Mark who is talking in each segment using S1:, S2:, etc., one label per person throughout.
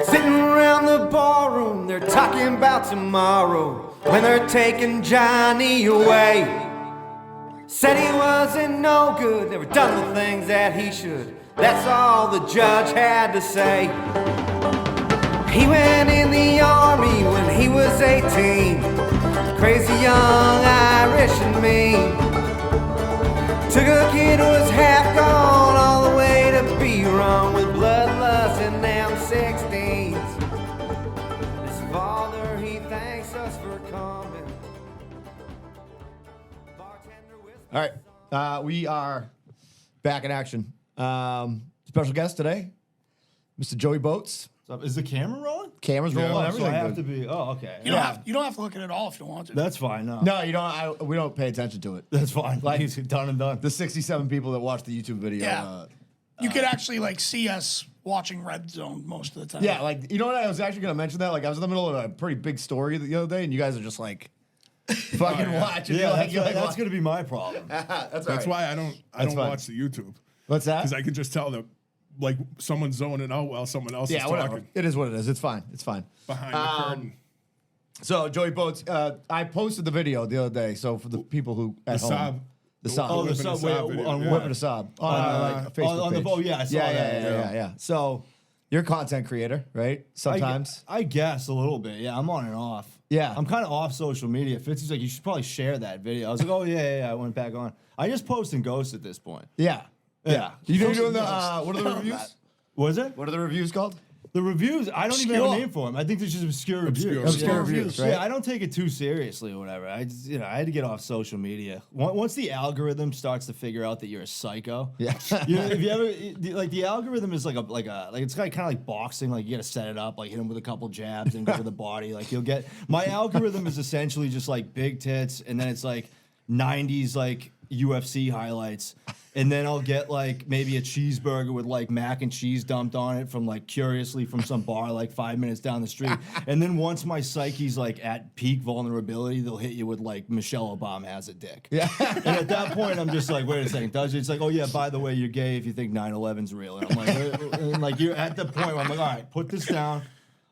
S1: Sitting around the ballroom, they're talking about tomorrow when they're taking Johnny away. Said he wasn't no good, never done the things that he should. That's all the judge had to say. He went in the army when he was 18. Crazy young Irish and mean. Took a kid who was half gone all the way to be wrong with bloodlust and them 16s. His father, he thanks us for coming.
S2: All right, we are back in action. Special guest today, Mr. Joey Boats.
S3: Is the camera rolling?
S2: Camera's rolling.
S3: So
S2: Everything.
S3: I have to be. Oh, okay.
S4: You don't have to look at it all if you want to.
S3: That's fine. No,
S2: No, you don't. We don't pay attention to it.
S3: that's fine.
S2: Like-
S3: He's done and done.
S2: The 67 people that watch the YouTube video.
S4: Yeah. You could actually see us watching Red Zone most of the time.
S2: Yeah, like, you know what? I was actually going to mention that. Like, I was in the middle of a pretty big story the other day, and you guys are just like, fucking watching.
S3: Yeah,
S2: "What?"
S3: that's going to be my problem.
S2: That's
S5: why I don't
S2: fine.
S5: watch the YouTube.
S2: What's that?
S5: Because I can just tell that like someone's zoning out while someone else is
S2: whatever.
S5: talking
S2: It is what it is. It's fine. It's fine.
S5: behind the curtain.
S2: So, Joey Boats, I posted the video the other day. So, for the people who at
S5: The
S2: home.
S5: Saab.
S2: The Saab.
S3: Oh, the
S5: Whipping a
S3: subway
S5: Saab video,
S3: on
S5: yeah.
S3: what?
S2: Whipping a Saab. On a Facebook
S3: on the
S2: page.
S3: boat. Yeah, I saw that.
S2: Yeah. So, you're a content creator, right? Sometimes.
S3: I guess a little bit. Yeah, I'm on and off.
S2: Yeah.
S3: I'm kind of off social media. Fitzy's like, you should probably share that video. I was like, oh yeah. I went back on. I just post and ghost at this point.
S2: Yeah.
S3: Yeah.
S2: You're doing the, what are the reviews?
S3: What is it?
S2: What are the reviews called?
S3: The reviews, I don't even have a
S4: Obscure.
S3: name for them. I think they're just obscure reviews.
S2: Obscure reviews, right?
S3: Yeah, I don't take it too seriously or whatever. I just, I had to get off social media. Once the algorithm starts to figure out that you're a psycho.
S2: Yeah.
S3: If you ever like the algorithm is like it's kind of like boxing. Like you got to set it up, like hit him with a couple jabs and go with the body. Like you'll get my algorithm is essentially just like big tits, and then it's like 90s like UFC highlights. And then I'll get like maybe a cheeseburger with like mac and cheese dumped on it from like curiously from some bar like 5 minutes down the street. And then once my psyche's like at peak vulnerability, they'll hit you with like Michelle Obama has a dick. Yeah. And at that point, I'm just like, wait a second, does it? It's like, oh yeah, by the way, you're gay if you think 9/11's real. And I'm like, and like you're at the point where I'm like, all right, put this down.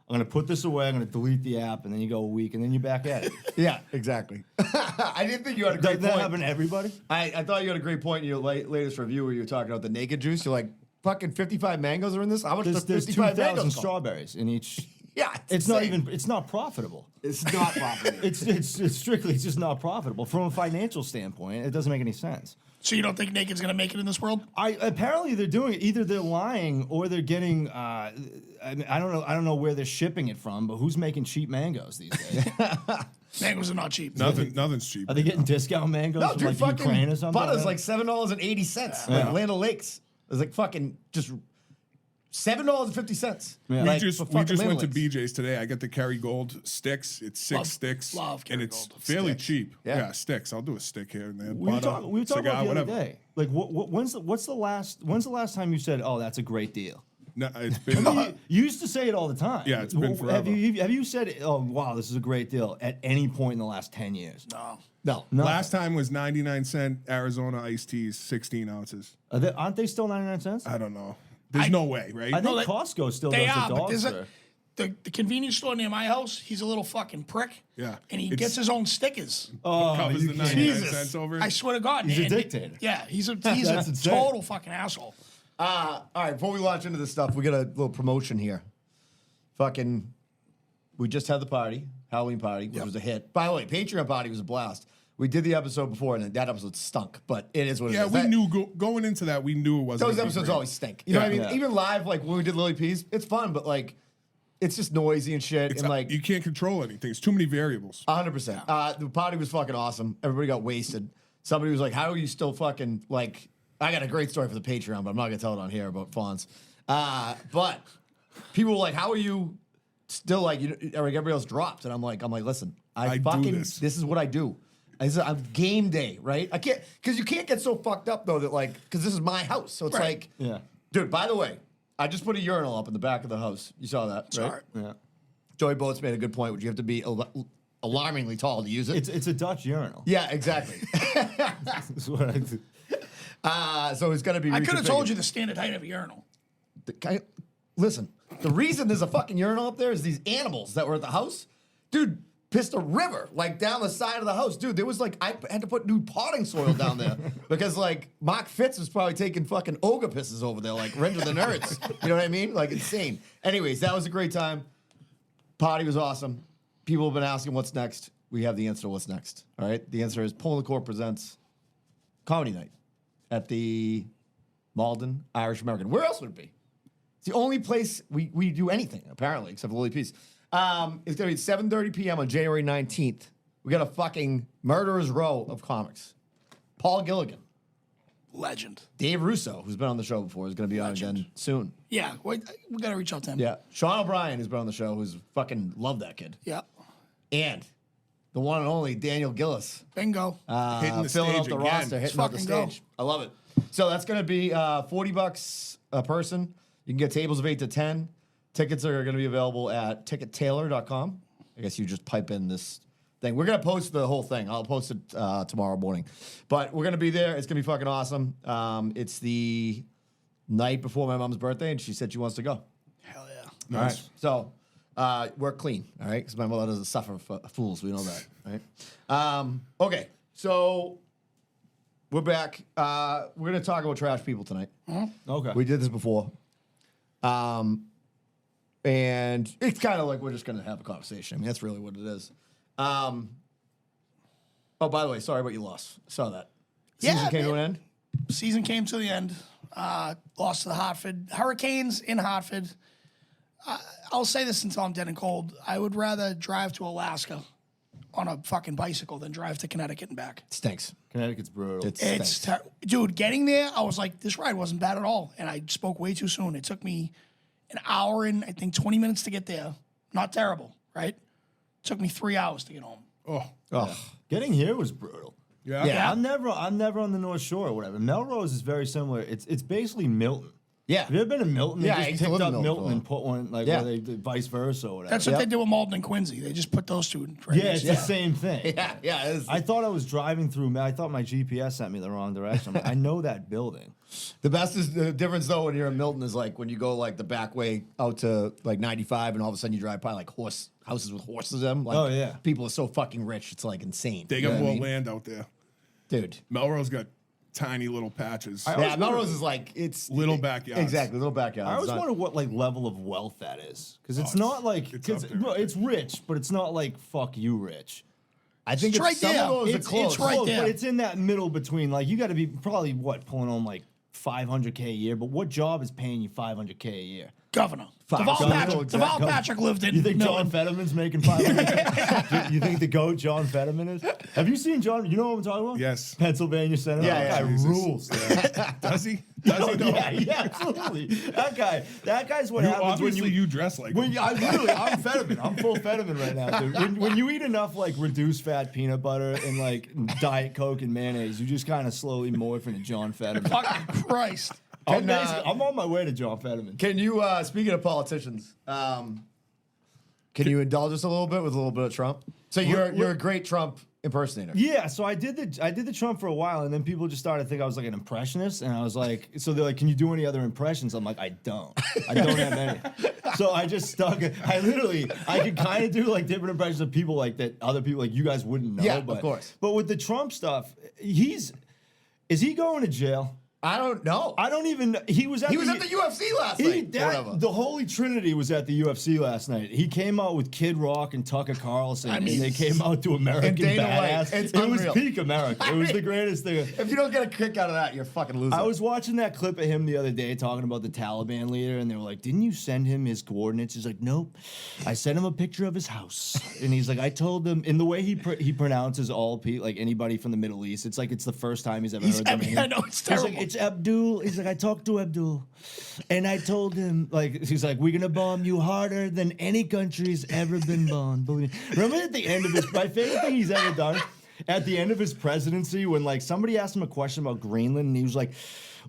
S3: I'm going to put this away. I'm going to delete the app. And then you go a week and then you're back at it.
S2: Yeah, exactly. I didn't think you had a
S3: Does
S2: great
S3: that
S2: point.
S3: happen to everybody?
S2: I thought you had a great point in your latest review where you were talking about the naked juice. You're like, fucking 55 mangoes are in this? How much does
S3: There's
S2: 55
S3: 2,000
S2: mangoes cost?
S3: strawberries in each.
S2: Yeah,
S3: It's not profitable.
S2: It's not profitable.
S3: It's strictly just not profitable from a financial standpoint. It doesn't make any sense.
S4: So you don't think naked's gonna make it in this world?
S3: Apparently they're doing it. Either they're lying or they're getting. I don't know where they're shipping it from, but who's making cheap mangoes these days?
S4: Mangoes are not cheap.
S5: Nothing's cheap.
S3: Are they getting discount mangoes
S2: No,
S3: from
S2: dude,
S3: like
S2: fucking
S3: Ukraine or something?
S2: butter's like $7.80. Like Land O'Lakes. It's like fucking just $7.50.
S3: Yeah.
S5: We
S2: Like,
S5: just
S2: for
S5: we
S2: fucking
S5: just went to
S2: Land O'Lakes.
S5: BJ's today. I got the Kerrygold sticks. It's 6 sticks,
S4: love
S5: and it's
S4: Kerrygold
S5: fairly
S2: sticks.
S5: cheap.
S2: Yeah.
S5: Yeah, sticks. I'll do a stick here and there.
S3: We were
S5: Butter,
S3: talking
S5: cigar,
S3: about the
S5: whatever.
S3: other day. Like, when's the last time you said, "Oh, that's a great deal"?
S5: No, it's been.
S3: You used to say it all the time.
S5: Yeah, it's been
S3: Have
S5: forever.
S3: you said, "Oh, wow, this is a great deal" at any point in the last 10 years?
S4: No.
S2: No.
S5: Last time was 99-cent Arizona iced teas, 16 ounces.
S3: Aren't they still 99 cents?
S5: I don't know. There's no way, right?
S3: I think
S4: they-
S3: Costco still
S4: They
S3: does
S4: are,
S3: the
S4: but
S3: dog
S4: there's
S3: sir.
S4: the convenience store near my house. He's a little fucking prick.
S5: Yeah.
S4: And he
S5: It's-
S4: gets his own stickers.
S5: Covers
S3: you
S5: the
S3: can't.
S5: 99
S4: Jesus.
S5: cents over.
S4: I swear to God.
S3: He's a
S4: and
S3: dictator.
S4: Yeah, he's a
S3: That's insane.
S4: total fucking asshole.
S2: All right, before we launch into this stuff, we got a little promotion here. Fucking, we just had the party, Halloween party, which was a hit. By the way, Patreon party was a blast. We did the episode before, and that episode stunk, but it is what it
S5: yeah,
S2: is.
S5: we
S2: That-
S5: knew going into that. We knew it wasn't.
S2: Those
S5: gonna be
S2: episodes
S5: great.
S2: always stink. You know what I mean?
S3: Yeah.
S2: Even live, like when we did Lily Peas, it's fun, but like, it's just noisy and shit.
S5: It's
S2: and like,
S5: you can't control anything. It's too many variables.
S2: 100%. The party was fucking awesome. Everybody got wasted. Somebody was like, "How are you still fucking like?" I got a great story for the Patreon, but I'm not gonna tell it on here about Fonz. But people were like, "How are you still like?" Everybody else dropped, and I'm like, listen,
S5: I do
S2: fucking
S5: this.
S2: this is what I do. I said, I'm game day, right? I can't because you can't get so fucked up though that like because this is my house, so it's
S4: Right.
S2: like,
S3: Yeah.
S2: dude. By the way, I just put a urinal up in the back of the house. You saw that, right?
S4: Sorry.
S3: Yeah.
S2: Joey Boats made a good point, which you have to be alarmingly tall to use it.
S3: It's a Dutch urinal.
S2: Yeah, exactly.
S3: That's what I do.
S2: So it's gonna be.
S4: I could have told
S2: reconfigured.
S4: you the standard height of a urinal.
S2: listen, the reason there's a fucking urinal up there is these animals that were at the house, dude, pissed a river like down the side of the house, dude. There was like I had to put new potting soil down there because like Mark Fitz was probably taking fucking ogre pisses over there, like Render the Nerds. You know what I mean? Like insane. Anyways, that was a great time. Party was awesome. People have been asking what's next. We have the answer to what's next. All right. The answer is Pulling the Court presents Comedy Night at the Malden Irish American. Where else would it be? It's the only place we do anything, apparently, except for Lily Peace. It's going to be at 7:30 p.m. on January 19th. We got a fucking murderer's row of comics. Paul Gilligan.
S4: Legend.
S2: Dave Russo, who's been on the show before, is going to be on again soon.
S4: Yeah, wait, we got to reach out to him.
S2: Yeah. Sean O'Brien, who's been on the show, who's fucking love that kid.
S4: Yeah.
S2: And the one and only Daniel Gillis.
S4: Bingo.
S5: Hitting the
S2: filling
S5: stage
S2: out the
S5: again.
S2: roster, hitting out the
S4: fucking go.
S2: stage. I love it. So that's going to be $40 a person. You can get tables of 8 to 10. Tickets are going to be available at tickettailor.com. I guess you just pipe in this thing. We're going to post the whole thing. I'll post it tomorrow morning. But we're going to be there. It's going to be fucking awesome. It's the night before my mom's birthday, and she said she wants to go.
S4: Hell yeah.
S2: All right. So we're clean, all right? Because my mother doesn't suffer for fools. We know that, right? Okay. So we're back. We're going to talk about trash people tonight.
S3: Okay.
S2: We did this before. And it's kind of like we're just going to have a conversation. I mean, that's really what it is. Oh, by the way, sorry about your loss. Saw that. Season
S4: Yeah,
S2: came to an
S4: man.
S2: end.
S4: Season came to the end. Lost to the Hartford Hurricanes in Hartford. I'll say this until I'm dead and cold. I would rather drive to Alaska on a fucking bicycle than drive to Connecticut and back.
S2: Stinks.
S3: Connecticut's brutal.
S2: It
S4: It's
S2: stinks.
S4: dude, getting there, I was like, this ride wasn't bad at all, and I spoke way too soon. It took me an hour and I think 20 minutes to get there. Not terrible, right? Took me 3 hours to get home.
S2: Ugh.
S3: Getting here was brutal.
S5: Yeah.
S2: Yeah.
S3: I'm never on the North Shore or whatever. Melrose is very similar. It's basically Milton.
S2: Yeah.
S3: Have you ever been to Milton? They
S2: Yeah, I
S3: just
S2: used to
S3: picked
S2: live in
S3: up
S2: Milton
S3: Milton
S2: for a
S3: and put one like
S2: Yeah.
S3: where they did vice versa or whatever.
S4: That's what
S2: Yep.
S4: they did with Malden and Quincy. They just put those two right
S3: yeah,
S4: next
S3: it's
S4: to
S3: the
S4: each other.
S3: same thing.
S2: Yeah. It's
S3: I thought I was driving through. I thought my GPS sent me the wrong direction. I'm like, I know that building.
S2: the best is the difference though when you're in Milton is like when you go like the back way out to like 95 and all of a sudden you drive by like houses with horses in them. Like,
S3: Oh, yeah.
S2: people are so fucking rich. It's like insane.
S5: They
S2: You know
S5: got
S2: what I
S5: more
S2: mean?
S5: land out there.
S2: Dude.
S5: Melrose got tiny little patches.
S2: Yeah, Melrose is like it's
S5: Little backyards.
S2: Exactly, little backyards.
S3: I always
S2: Not-
S3: wonder what like level of wealth that is because it's
S5: it's-
S3: not like
S5: it's up there,
S3: no,
S5: right?
S3: it's rich, but it's not like fuck you rich.
S2: I think
S4: It's right
S2: some
S4: there.
S2: of those are
S4: It's
S2: close.
S4: right
S3: Close,
S4: there.
S3: but it's in that middle between like you got to be probably pulling home like $500K a year, but what job is paying you $500K a year?
S4: Governor.
S2: Fuck.
S4: Deval
S2: Governor,
S4: Patrick,
S2: exactly.
S4: Deval Patrick lived in
S3: You think John
S4: Milton.
S3: Fetterman's making $500K? You think the GOAT John Fetterman is? Have you seen John? You know what I'm talking about?
S5: Yes.
S3: Pennsylvania Senator.
S2: Yeah,
S3: that guy
S2: yeah.
S3: rules.
S5: Does he? Does he?
S3: Yeah, yeah, absolutely. That guy's what
S5: You,
S3: happens when
S5: obviously,
S3: you.
S5: you dress like
S3: When
S5: him.
S3: you, I'm Fetterman. I'm full Fetterman right now, dude. When you eat enough like reduced fat peanut butter and like Diet Coke and mayonnaise, you just kind of slowly morph into John Fetterman.
S4: Fucking Christ.
S3: I'm on my way to John Fetterman.
S2: Can you, speaking of politicians, can you indulge us a little bit with a little bit of Trump? So you're a great Trump impersonator.
S3: Yeah, so I did the Trump for a while, and then people just started to think I was like an impressionist, and I was like, so they're like, can you do any other impressions? I'm like, I don't have any. So I just stuck. I could kind of do like different impressions of people like that other people like you guys wouldn't know.
S2: Yeah,
S3: but,
S2: of course.
S3: But with the Trump stuff, is he going to jail?
S2: I don't know.
S3: I don't even. He was at
S2: He
S3: the,
S2: was at the UFC last night. Whatever.
S3: The Holy Trinity was at the UFC last night. He came out with Kid Rock and Tucker Carlson, and they came out to American
S2: and Dana White.
S3: Badass.
S2: It's
S3: it was
S2: unreal.
S3: peak America. It was the greatest thing.
S2: If you don't get a kick out of that, you're a fucking loser.
S3: I was watching that clip of him the other day talking about the Taliban leader, and they were like, "Didn't you send him his coordinates?" He's like, "Nope, I sent him a picture of his house." And he's like, "I told them." In the way he pronounces all like anybody from the Middle East, it's like it's the first time he's ever heard their name.
S4: I know, it's
S3: He's
S4: terrible.
S3: like, "It's Abdul." He's like, "I talked to Abdul, and I told him like he's like, we're gonna bomb you harder than any country's ever been bombed." Believe me. Remember at the end of my favorite thing he's ever done. At the end of his presidency, when like somebody asked him a question about Greenland, and he was like,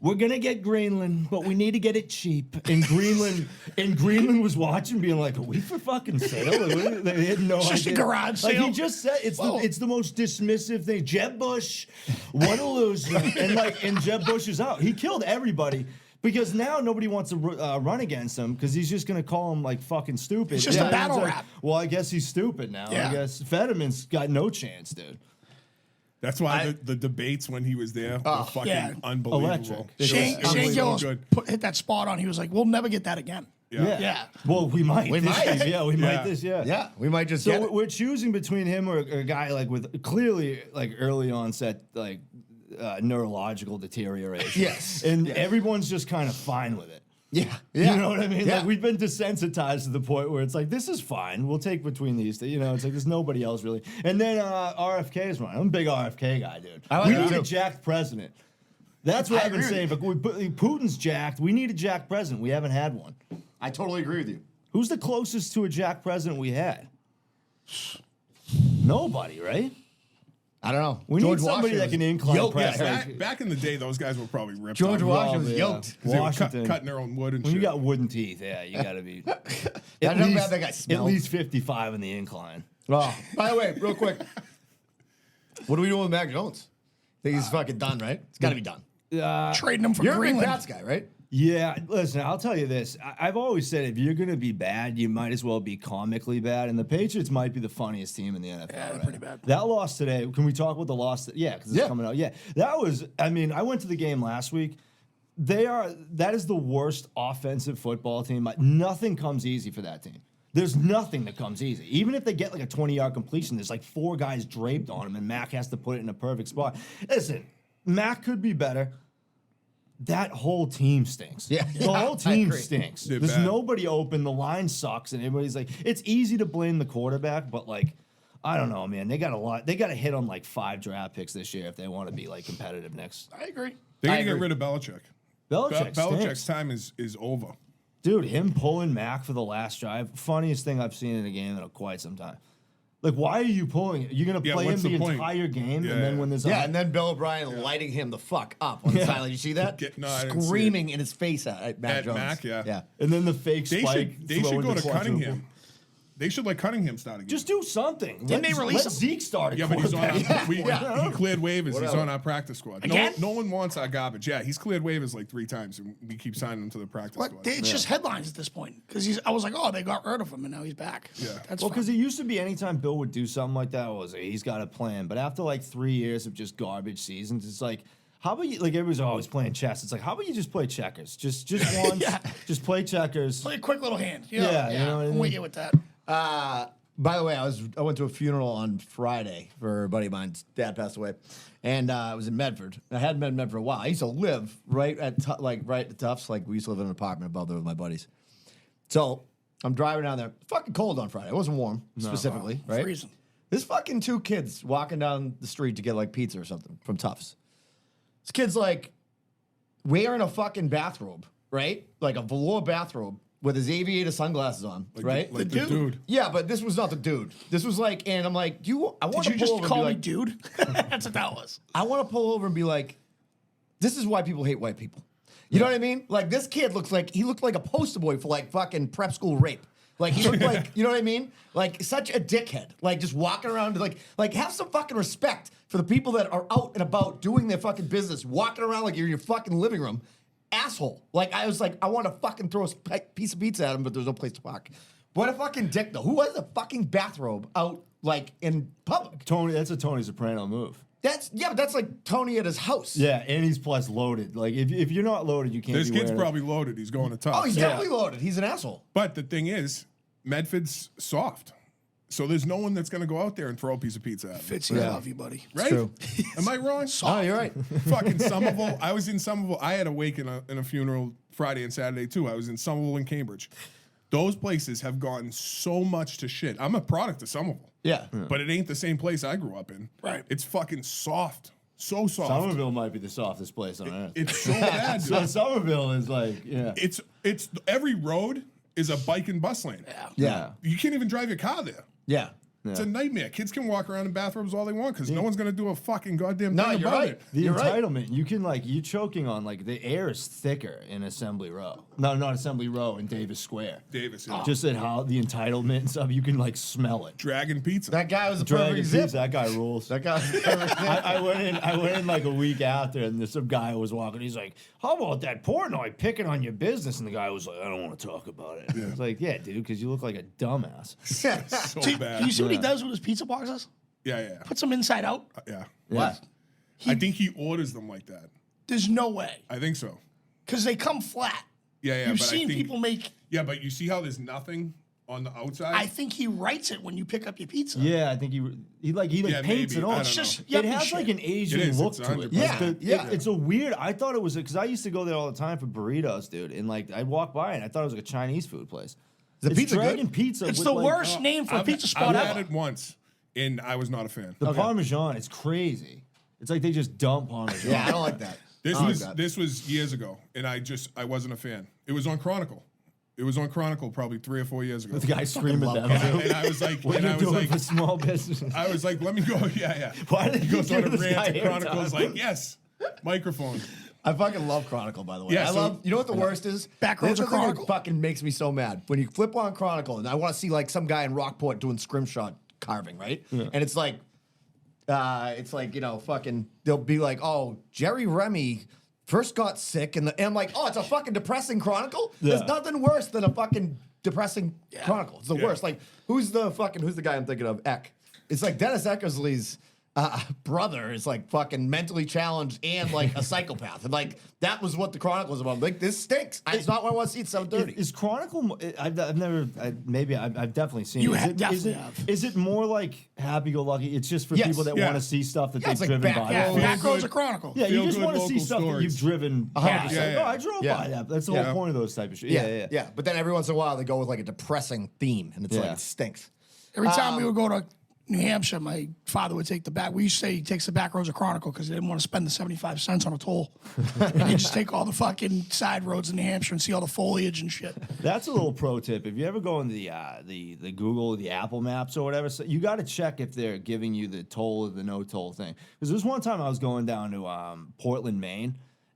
S3: "We're gonna get Greenland, but we need to get it cheap." And Greenland was watching, being like, "Are we for fucking sale?" Like, they had no
S4: It's just
S3: idea.
S4: a garage
S3: Like
S4: sale.
S3: he just said,
S4: Whoa.
S3: it's the most dismissive thing. Jeb Bush, what a loser, and Jeb Bush is out. He killed everybody. Because now nobody wants to run against him because he's just going to call him like fucking stupid.
S4: It's just a
S3: And
S4: battle
S3: it's like,
S4: rap.
S3: Well, I guess he's stupid now.
S4: Yeah.
S3: I guess Fetterman's got no chance, dude.
S5: That's why the debates when he was there were fucking
S4: yeah.
S5: unbelievable.
S3: Electric.
S4: Shane
S5: Unbelievable
S4: Gillis
S5: good.
S4: hit that spot on. He was like, "We'll never get that again." Yeah.
S3: Well, we might.
S2: We might.
S3: Yeah, we
S5: Yeah.
S3: might this year.
S2: Yeah, we might just
S3: So
S2: get it.
S3: we're choosing between him or a guy like with clearly like early onset like neurological deterioration.
S2: Yes.
S3: And everyone's just kind of fine with it.
S2: Yeah.
S3: You know what I mean?
S2: Yeah.
S3: Like we've been desensitized to the point where it's like this is fine. We'll take between these. You know, it's like there's nobody else really. And then RFK is running. I'm a big RFK guy, dude.
S2: I like
S3: We
S2: that
S3: need a
S2: too.
S3: jacked president. That's what
S2: I
S3: I've been
S2: agree
S3: saying. But Putin's jacked. We need a jacked president. We haven't had one.
S2: I totally agree with you.
S3: Who's the closest to a jacked president we had? Nobody, right?
S2: I don't know.
S3: We
S2: George
S3: need somebody
S2: Washington
S3: that can
S2: was
S3: incline
S2: yoked.
S3: press.
S5: Back in the day, those guys were probably ripped.
S2: George
S5: on.
S2: Washington was
S3: yeah.
S2: yoked.
S5: 'Cause they were
S3: Washington.
S5: cutting their own wood and
S3: When
S5: shit.
S3: you got wooden teeth, yeah, you got to be
S2: I don't know how that guy
S3: at
S2: smelled.
S3: least 55 in the incline.
S2: Oh, by the way, real quick, what are we doing with Mac Jones? Think he's fucking done, right? It's got to be done.
S4: Trading him for
S2: You're a big
S4: Greenland.
S2: Pats guy, right?
S3: Yeah, listen, I'll tell you this. I've always said if you're going to be bad, you might as well be comically bad. And the Patriots might be the funniest team in the NFL.
S4: Yeah, they're
S3: right
S4: pretty
S3: now.
S4: bad.
S3: That loss today, can we talk about the loss? Yeah, because it's
S2: Yeah.
S3: coming out. Yeah, that was, I mean, I went to the game last week. That is the worst offensive football team. Nothing comes easy for that team. There's nothing that comes easy. Even if they get like a 20-yard completion, there's like 4 guys draped on him, and Mac has to put it in a perfect spot. Listen, Mac could be better. That whole team stinks.
S2: Yeah.
S3: The
S2: Yeah,
S3: whole
S2: I
S3: team
S2: agree.
S3: stinks.
S5: They're
S3: There's
S5: bad.
S3: nobody open. The line sucks, and everybody's like, it's easy to blame the quarterback, but like, I don't know, man. They got a lot. They got to hit on like 5 draft picks this year if they want to be like competitive next.
S4: I agree.
S5: They're
S2: I
S5: gonna get
S2: agree.
S5: rid of Belichick.
S3: Belichick
S5: Belichick's
S3: stinks.
S5: time is over.
S3: Dude, him pulling Mac for the last drive, funniest thing I've seen in a game in quite some time. Like, why are you pulling it? You're going to
S5: Yeah,
S3: play him
S5: what's
S3: the
S5: the point?
S3: entire game,
S5: Yeah,
S3: and then
S5: yeah.
S3: when there's
S2: Yeah, and then Bill O'Brien lighting him the fuck up on the sideline. You see that?
S5: No, I didn't see
S2: Screaming in his face at Mac
S5: At
S2: Jones.
S5: Mac, yeah.
S2: Yeah.
S3: and then the fake
S5: They
S3: spike.
S5: should
S3: throw
S5: go
S3: into
S5: to
S3: quadruple.
S5: Cunningham. They should let Cunningham start again.
S3: Just do something.
S4: Didn't they release
S3: let
S4: him?
S3: Zeke start at
S5: Yeah, but he's on.
S3: quarterback.
S5: He cleared waivers. He's
S2: Whatever.
S5: on our practice squad.
S4: Again?
S5: No one wants our garbage. Yeah, he's cleared waivers like 3 times, and we keep signing him to the practice
S4: What?
S5: squad.
S4: It's just headlines at this point because I was like, oh, they got rid of him and now he's back.
S5: Yeah.
S4: That's
S3: Well,
S4: fine.
S3: because it used to be anytime Bill would do something like that, it was he's got a plan. But after like 3 years of just garbage seasons, it's like, how about you? Like everybody's always playing chess. It's like, how about you just play checkers? Just once, just play checkers.
S4: Play a quick little hand.
S3: Yeah, you know what I
S4: I'm
S3: mean?
S4: with you with that.
S2: By the way, I went to a funeral on Friday for a buddy of mine's dad passed away, and I was in Medford. I hadn't been in Medford for a while. I used to live right at Tufts. Like we used to live in an apartment above there with my buddies. So I'm driving down there. Fucking cold on Friday. It wasn't warm specifically, right?
S4: Freezing.
S2: There's fucking 2 kids walking down the street to get like pizza or something from Tufts. This kid's like wearing a fucking bathrobe, right? Like a velour bathrobe with his aviator sunglasses on, right?
S5: Like the dude.
S2: Yeah, but this was not the dude. This was like, and I'm like, I want
S4: Did
S2: to
S4: you
S2: pull
S4: just
S2: over and be
S4: call me
S2: like,
S4: dude? That's what that was.
S2: I want to pull over and be like, this is why people hate white people. You know what I mean? Like this kid looked like a poster boy for like fucking prep school rape. Like he looked like, you know what I mean? Like such a dickhead. Like just walking around like have some fucking respect for the people that are out and about doing their fucking business, walking around like you're in your fucking living room. Asshole. Like I was like, I want to fucking throw a piece of pizza at him, but there's no place to park. What a fucking dick though. Who has a fucking bathrobe out like in public?
S3: Tony, that's a Tony Soprano move.
S2: But that's like Tony at his house.
S3: Yeah, and he's plus loaded. Like if you're not loaded, you can't.
S5: This
S3: be
S5: kid's
S3: wearing it.
S5: probably loaded. He's going to tough.
S2: Oh, he's definitely loaded. He's an asshole.
S5: But the thing is, Medford's soft. So there's no one that's going to go out there and throw a piece of pizza at him.
S4: Fitzy, I love you, buddy.
S5: Right?
S2: true.
S5: Am I wrong?
S2: Oh, you're right.
S5: Fucking Somerville. I was in Somerville. I had a wake in a funeral Friday and Saturday too. I was in Somerville and Cambridge. Those places have gotten so much to shit. I'm a product of Somerville.
S2: Yeah.
S5: But it ain't the same place I grew up in.
S4: Right.
S5: It's fucking soft. So soft.
S3: Somerville might be the softest place on earth.
S5: It's so bad, dude.
S3: So Somerville is like, yeah.
S5: It's every road is a bike and bus lane.
S2: Yeah.
S5: You can't even drive your car there.
S2: Yeah.
S5: It's a nightmare. Kids can walk around in bathrobes all they want because no one's gonna do a fucking goddamn
S2: No,
S5: thing
S2: you're
S5: about
S2: right.
S5: it.
S3: The
S2: You're right.
S3: entitlement, you can you're choking on the air is thicker in Assembly Row. No, not Assembly Row, in Davis Square.
S5: Davis, yeah.
S3: Just at how the entitlement and stuff, you can smell it.
S5: Dragon pizza.
S2: That guy was a perfect
S3: Dragon
S2: zip.
S3: Pizza, that guy rules.
S2: That guy was a perfect zip.
S3: I went in a week after, and there's some guy was walking. He's like, "How about that Portnoy picking on your business?" And the guy was like, "I don't want to talk about it." I was like, "Yeah, dude, because you look like a dumbass."
S5: So
S4: Do
S5: bad.
S4: you see what he does with his pizza boxes?
S5: Yeah.
S4: Puts them inside out.
S5: Yeah.
S2: What?
S5: I think he orders them like that.
S4: There's no way.
S5: I think so.
S4: Because they come flat.
S5: Yeah.
S4: You've
S5: but
S4: seen
S5: I think,
S4: people make.
S5: Yeah, but you see how there's nothing on the outside?
S4: I think he writes it when you pick up your pizza.
S3: Yeah, I think he
S5: Yeah,
S3: paints
S5: maybe.
S3: it on.
S5: I
S4: It's
S5: don't
S4: just
S3: It
S4: yuppie
S3: has
S4: shit.
S3: an Asian
S5: It is,
S3: look
S5: it's
S3: to it.
S5: 100%.
S2: Yeah.
S3: It's a weird. I thought it was because I used to go there all the time for burritos, dude. And I walked by and I thought it was a Chinese food place.
S2: The
S3: It's
S2: pizza good?
S3: Dragon Pizza.
S4: It's
S3: with,
S4: the
S3: like,
S4: worst name for a pizza spot
S5: I've had
S4: ever.
S5: it once, and I was not a fan.
S3: The Parmesan, it's crazy. It's like they just dump Parmesan.
S2: Yeah, I don't like that.
S5: This was years ago, and I wasn't a fan. It was on Chronicle. It was on Chronicle probably 3 or 4 years ago.
S3: The guy screaming
S2: love
S3: at
S2: that.
S3: them.
S5: And I was like,
S3: What are you doing for small business?
S5: I was like, let me go. Yeah.
S3: Why did
S5: He
S3: you
S5: goes on a
S3: give this guy
S5: rant to
S3: airtime?
S5: Chronicle's like, yes, microphone.
S2: I fucking love Chronicle, by the way.
S5: Yeah,
S2: I
S5: so-
S2: love. You know what the worst is?
S4: Back
S2: This
S4: rows
S2: is
S4: of
S2: the thing that
S4: Chronicle.
S2: fucking makes me so mad when you flip on Chronicle, and I want to see some guy in Rockport doing scrimshot carving, right? And it's like fucking. They'll be like, oh, Jerry Remy first got sick, and I'm like, oh, it's a fucking depressing Chronicle. There's
S3: Yeah.
S2: nothing worse than a fucking depressing Chronicle. It's the
S5: Yeah.
S2: worst. Like, who's the guy I'm thinking of? Eck. It's like Dennis Eckersley's brother is fucking mentally challenged and a psychopath, and that was what the Chronicle was about. Like, this stinks. It's not what I want to see at 7:30.
S3: Is Chronicle? I've definitely seen
S4: You
S3: it.
S4: have- definitely
S3: it,
S4: have.
S3: is it more like happy-go-lucky? It's just for
S2: Yes.
S3: people that
S5: Yeah.
S3: want to see stuff that
S2: Yeah, it's
S3: they've
S2: like
S3: driven
S2: back-
S3: by.
S4: Yeah,
S2: Feel
S4: back rows
S5: good.
S4: of Chronicle.
S3: Yeah, you
S5: Feel
S3: just
S5: good
S3: want to see
S5: local
S3: stuff that you've
S5: stories.
S3: driven past.
S5: Yeah,
S3: Like,
S5: yeah.
S3: oh, I drove
S2: Yeah.
S3: by that. That's the
S2: Yeah.
S3: whole point of those type of shit.
S2: Yeah. But then every once in a while they go with a depressing theme, and it's
S3: Yeah.
S2: it stinks.
S4: Every time we would go to New Hampshire, my father would take the back. We used to say he takes the back roads of Chronicle because they didn't want to spend the 75 cents on a toll. And he'd just take all the fucking side roads in New Hampshire and see all the foliage and shit.
S3: That's a little pro tip. If you ever go in the Google, the Apple Maps or whatever, so you got to check if they're giving you the toll or the no toll thing. Because this one time I was going down to Portland, Maine,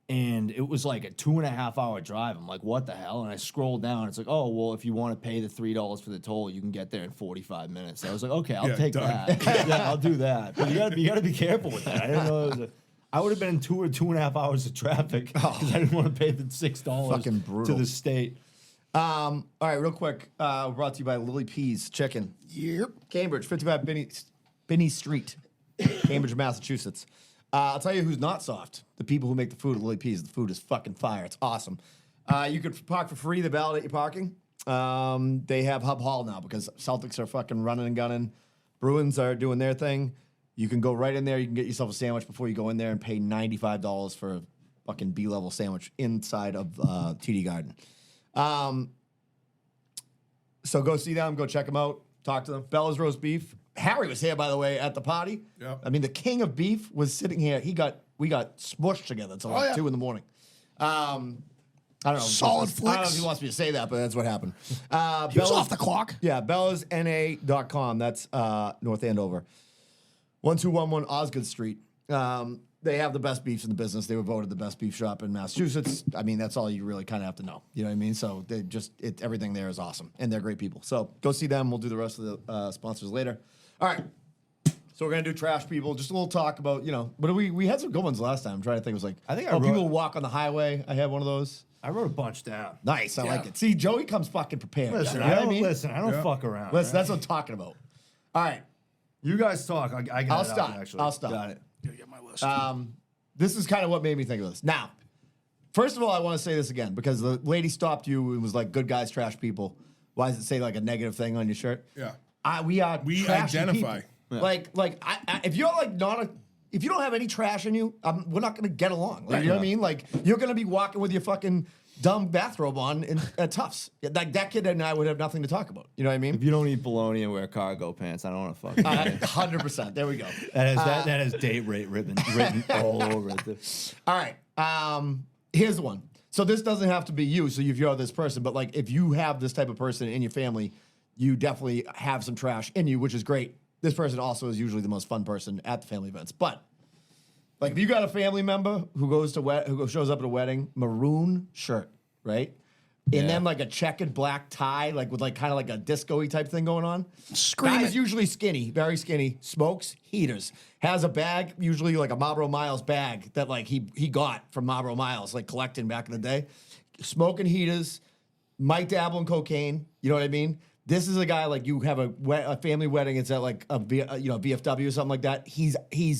S3: and it was like a 2.5 hour drive. I'm like, what the hell? And I scrolled down. It's like, oh, well, if you want to pay the $3 for the toll, you can get there in 45 minutes. I was like, okay, I'll
S5: Yeah,
S3: take
S5: done.
S3: that. Yeah, I'll do that. But you got to be careful with that. I didn't know it was I would have been in 2 or 2.5 hours of traffic because I didn't want to pay the $6
S2: Fucking
S3: to
S2: brutal.
S3: the state.
S2: All right, real quick. Brought to you by Lily Peas Chicken.
S4: Yep.
S2: Cambridge, 55 Binney Street, Cambridge, Massachusetts. I'll tell you who's not soft. The people who make the food at Lily Peas. The food is fucking fire. It's awesome. You could park for free. They validate your parking. They have Hub Hall now because Celtics are fucking running and gunning. Bruins are doing their thing. You can go right in there. You can get yourself a sandwich before you go in there and pay $95 for a fucking B-level sandwich inside of TD Garden. So go see them. Go check them out. Talk to them. Bella's Roast Beef. Harry was here, by the way, at the party.
S5: Yeah.
S2: I mean, the king of beef was sitting here. We got smushed together until
S4: yeah.
S2: 2 in the morning. I don't know.
S4: Solid
S2: I don't know if
S4: flicks.
S2: he wants me to say that, but that's what happened.
S4: He was off the clock.
S2: Yeah, bellasna.com. That's North Andover. 1211 Osgood Street. They have the best beefs in the business. They were voted the best beef shop in Massachusetts. I mean, that's all you really kind of have to know. You know what I mean? So they everything there is awesome, and they're great people. So go see them. We'll do the rest of the sponsors later. All right. So we're gonna do trash people. Just a little talk about But we had some good ones last time. I'm trying to think. It was like
S3: I think I wrote-
S2: people walk on the highway. I had one of those.
S3: I wrote a bunch down.
S2: Nice. I like it. See, Joey comes fucking prepared.
S3: Listen,
S2: you know
S3: I
S2: what
S3: don't
S2: I mean?
S3: listen. I don't fuck around.
S2: Listen,
S3: right?
S2: that's what I'm talking about. All right.
S3: You guys talk. I got
S2: I'll
S3: it out,
S2: stop.
S3: actually.
S2: I'll stop.
S3: Got it.
S4: Gotta get my list.
S2: This is kind of what made me think of this. Now, first of all, I want to say this again because the lady stopped you and was like, "Good guys, trash people." Why does it say like a negative thing on your shirt?
S5: Yeah.
S2: We trashy
S5: identify.
S2: people. Yeah. If you're if you don't have any trash in you, we're not going to get along. Like, you know what I mean? Like, you're going to be walking with your fucking dumb bathrobe on in Tufts. Like, that kid and I would have nothing to talk about. You know what I mean?
S3: If you don't eat bologna and wear cargo pants, I don't want to fuck with you.
S2: 100%. There we go.
S3: That has date rate written all over it.
S2: All right. Here's the one. So this doesn't have to be you. So if you're this person, but like if you have this type of person in your family, you definitely have some trash in you, which is great. this person also is usually the most fun person at the family events. But like if you got a family member who shows up at a wedding, maroon shirt, right? And then like a checkered black tie, like with like kind of like a disco-y type thing going on.
S4: Screaming.
S2: Guy's usually skinny, very skinny, smokes heaters, has a bag, usually like a Marlboro Miles bag that like he got from Marlboro Miles, like collecting back in the day. Smoking heaters, might dabble in cocaine, you know what I mean? This is a guy like you have a family wedding, it's at like a VFW or something like that. He's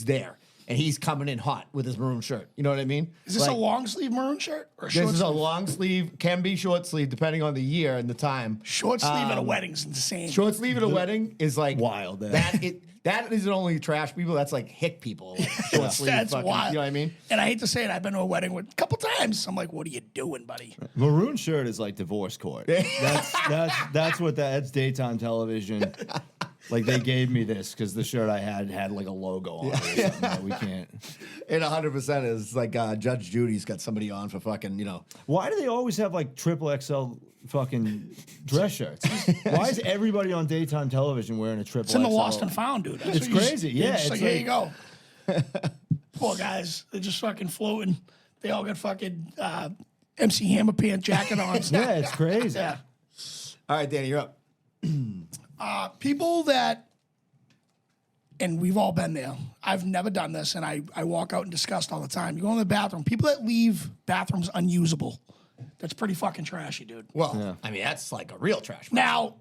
S2: there. And he's coming in hot with his maroon shirt. You know what I mean?
S4: Is this a long sleeve maroon shirt or a
S2: This
S4: short
S2: is
S4: sleeve?
S2: a long sleeve, can be short sleeve, depending on the year and the time.
S4: Short sleeve at a wedding's insane.
S2: Short sleeve at a wedding is like
S3: Wild, eh?
S2: That isn't only trash people. That's like hick people. Short sleeve,
S4: That's
S2: fucking,
S4: wild.
S2: you know what I mean?
S4: And I hate to say it, I've been to a wedding with a couple times. I'm like, what are you doing, buddy?
S3: Maroon shirt is like divorce court. That's daytime television. Like they gave me this because the shirt I had like a logo on it or something that we can't.
S2: It 100% is like Judge Judy's got somebody on for fucking,
S3: Why do they always have like triple XL fucking dress shirts? Why is everybody on daytime television wearing a triple
S4: It's in the
S3: XL?
S4: Lost and Found, dude. That's
S3: It's
S4: what you
S3: crazy,
S4: you're
S3: yeah,
S4: just like,
S3: it's
S4: here you go. Poor guys. They're just fucking floating. They all got fucking MC Hammer pant jacket on.
S3: Yeah, it's crazy.
S4: Yeah.
S2: All right, Danny, you're up.
S4: People that, and we've all been there. I've never done this, and I walk out in disgust all the time. You go in the bathroom. People that leave bathrooms unusable. That's pretty fucking trashy, dude.
S2: Well, I mean, that's like a real trash.
S4: Now,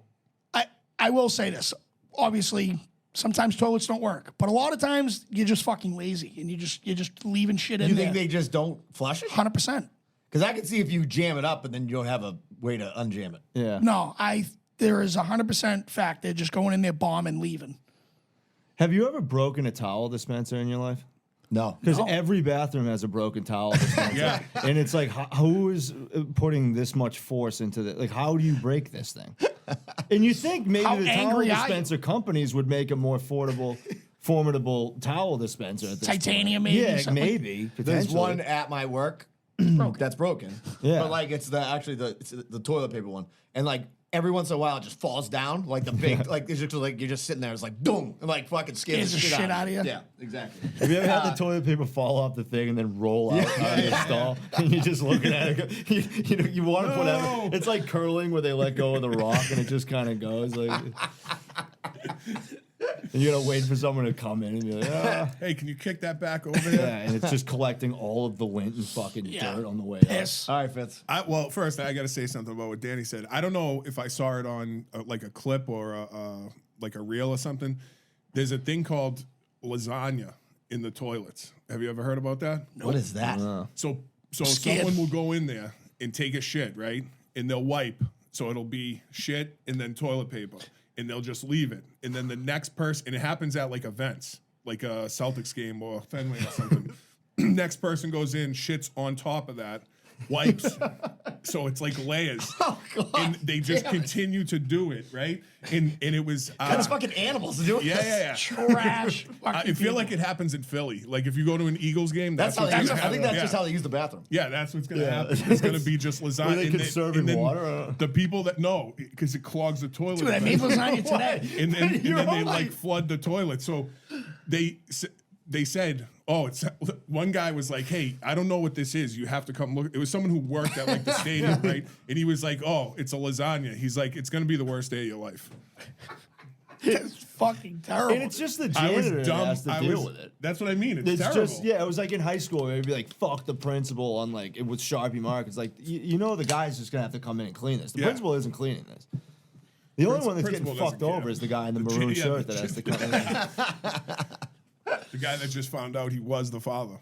S4: I will say this. Obviously, sometimes toilets don't work, but a lot of times you're just fucking lazy, and you're just leaving shit in
S2: You
S4: there.
S2: think they just don't flush it?
S4: 100%.
S2: Because I can see if you jam it up and then you don't have a way to unjam it.
S3: Yeah.
S4: No, there is 100% fact they're just going in there, bombing, leaving.
S3: Have you ever broken a towel dispenser in your life?
S2: No.
S3: Because every bathroom has a broken towel dispenser.
S5: Yeah.
S3: And it's like, who is putting this much force into the, like, how do you break this thing? And you think maybe
S4: How
S3: the towel
S4: angry are you?
S3: dispenser companies would make a more formidable towel dispenser at this
S4: Titanium,
S3: point.
S4: maybe,
S3: Yeah,
S4: something.
S3: maybe.
S2: There's
S3: Potentially.
S2: one at my work that's broken.
S3: Yeah.
S2: But like it's the toilet paper one. And like every once in a while it just falls down. Like the big like it's just like you're just sitting there, it's like boom, and like fucking scares the shit out of you. Yeah, exactly.
S3: Have you ever had the toilet paper fall off the thing and then roll out of the stall? And you're just looking at it. You want to put out. It's like curling where they let go of the rock and it just kind of goes like. And you gotta wait for someone to come in and be like,
S5: Hey, can you kick that back over
S3: yeah,
S5: there?
S3: and it's just collecting all of the lint and fucking dirt on the way
S4: Piss.
S2: All right, Fitz.
S5: Well, first I got to say something about what Danny said. I don't know if I saw it on like a clip or like a reel or something. There's a thing called lasagna in the toilets. Have you ever heard about that?
S2: What is that?
S5: So
S4: Scared.
S5: someone will go in there and take a shit, right? And they'll wipe. So it'll be shit and then toilet paper. And they'll just leave it. And then the next person, and it happens at like events, like a Celtics game or Fenway or something. Next person goes in, shits on top of that, wipes. So it's like layers.
S2: Oh, God.
S5: And they just continue to do it, right? And it was.
S2: That's fucking animals doing
S5: Yeah,
S2: this.
S5: yeah, yeah.
S4: Trash.
S5: I feel like it happens in Philly. Like if you go to an Eagles game,
S2: That's how
S5: what's
S2: they use,
S5: gonna
S2: I think
S5: happen.
S2: that's just how they use the bathroom.
S5: Yeah, that's what's gonna
S3: Yeah.
S5: happen. It's gonna be just lasagna.
S3: Were they
S5: and
S3: conserving
S5: then
S3: water?
S5: The people that no, because it clogs the toilet.
S4: Dude, I made lasagna today.
S5: and then
S2: You're
S5: they
S2: all
S5: like
S2: like-
S5: flood the toilet. So they said, oh, it's one guy was like, hey, I don't know what this is. You have to come look. It was someone who worked at like the stadium, right? And he was like, oh, it's a lasagna. He's like, it's gonna be the worst day of your life.
S4: It's fucking terrible.
S3: And it's just the
S5: I was
S3: janitor that
S5: dumb.
S3: has to deal with it.
S5: That's what I mean. It's
S3: It's
S5: terrible.
S3: just it was like in high school where it'd be like fuck the principal on like it was Sharpie mark. It's like you know the guy's just gonna have to come in and clean this. The
S5: Yeah.
S3: principal isn't cleaning this. The only one that's getting
S5: principal
S3: fucked
S5: doesn't
S3: over
S5: care.
S3: is the guy in the
S5: The
S3: maroon
S5: yeah,
S3: shirt
S5: the
S3: that has to come in.
S5: The guy that just found out he was the father.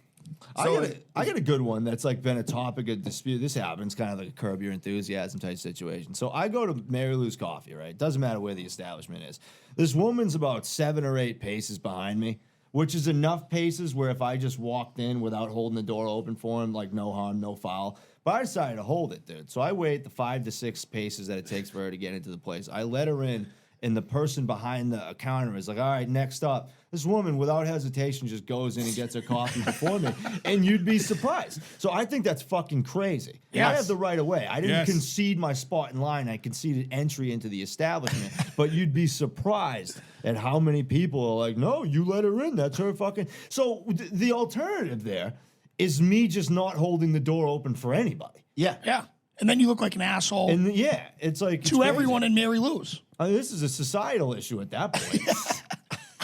S3: I got a good one that's like been a topic of dispute. This happens kind of like a Curb Your Enthusiasm type situation. So I go to Mary Lou's Coffee, right? Doesn't matter where the establishment is. This woman's about 7 or 8 paces behind me, which is enough paces where if I just walked in without holding the door open for him, like no harm, no foul. But I decided to hold it, dude. So I wait the 5 to 6 paces that it takes for her to get into the place. I let her in, and the person behind the counter is like, all right, next up. This woman, without hesitation, just goes in and gets her coffee before me, and you'd be surprised. So I think that's fucking crazy.
S4: Yes.
S3: I have the right of way. I didn't
S5: Yes.
S3: concede my spot in line. I conceded entry into the establishment. But you'd be surprised at how many people are like, no, you let her in. That's her fucking. So the alternative there is me just not holding the door open for anybody.
S2: Yeah.
S4: Yeah. And then you look like an asshole
S3: And yeah, it's like it's
S4: to
S3: crazy.
S4: everyone in Mary Lou's.
S3: I mean, this is a societal issue at that point.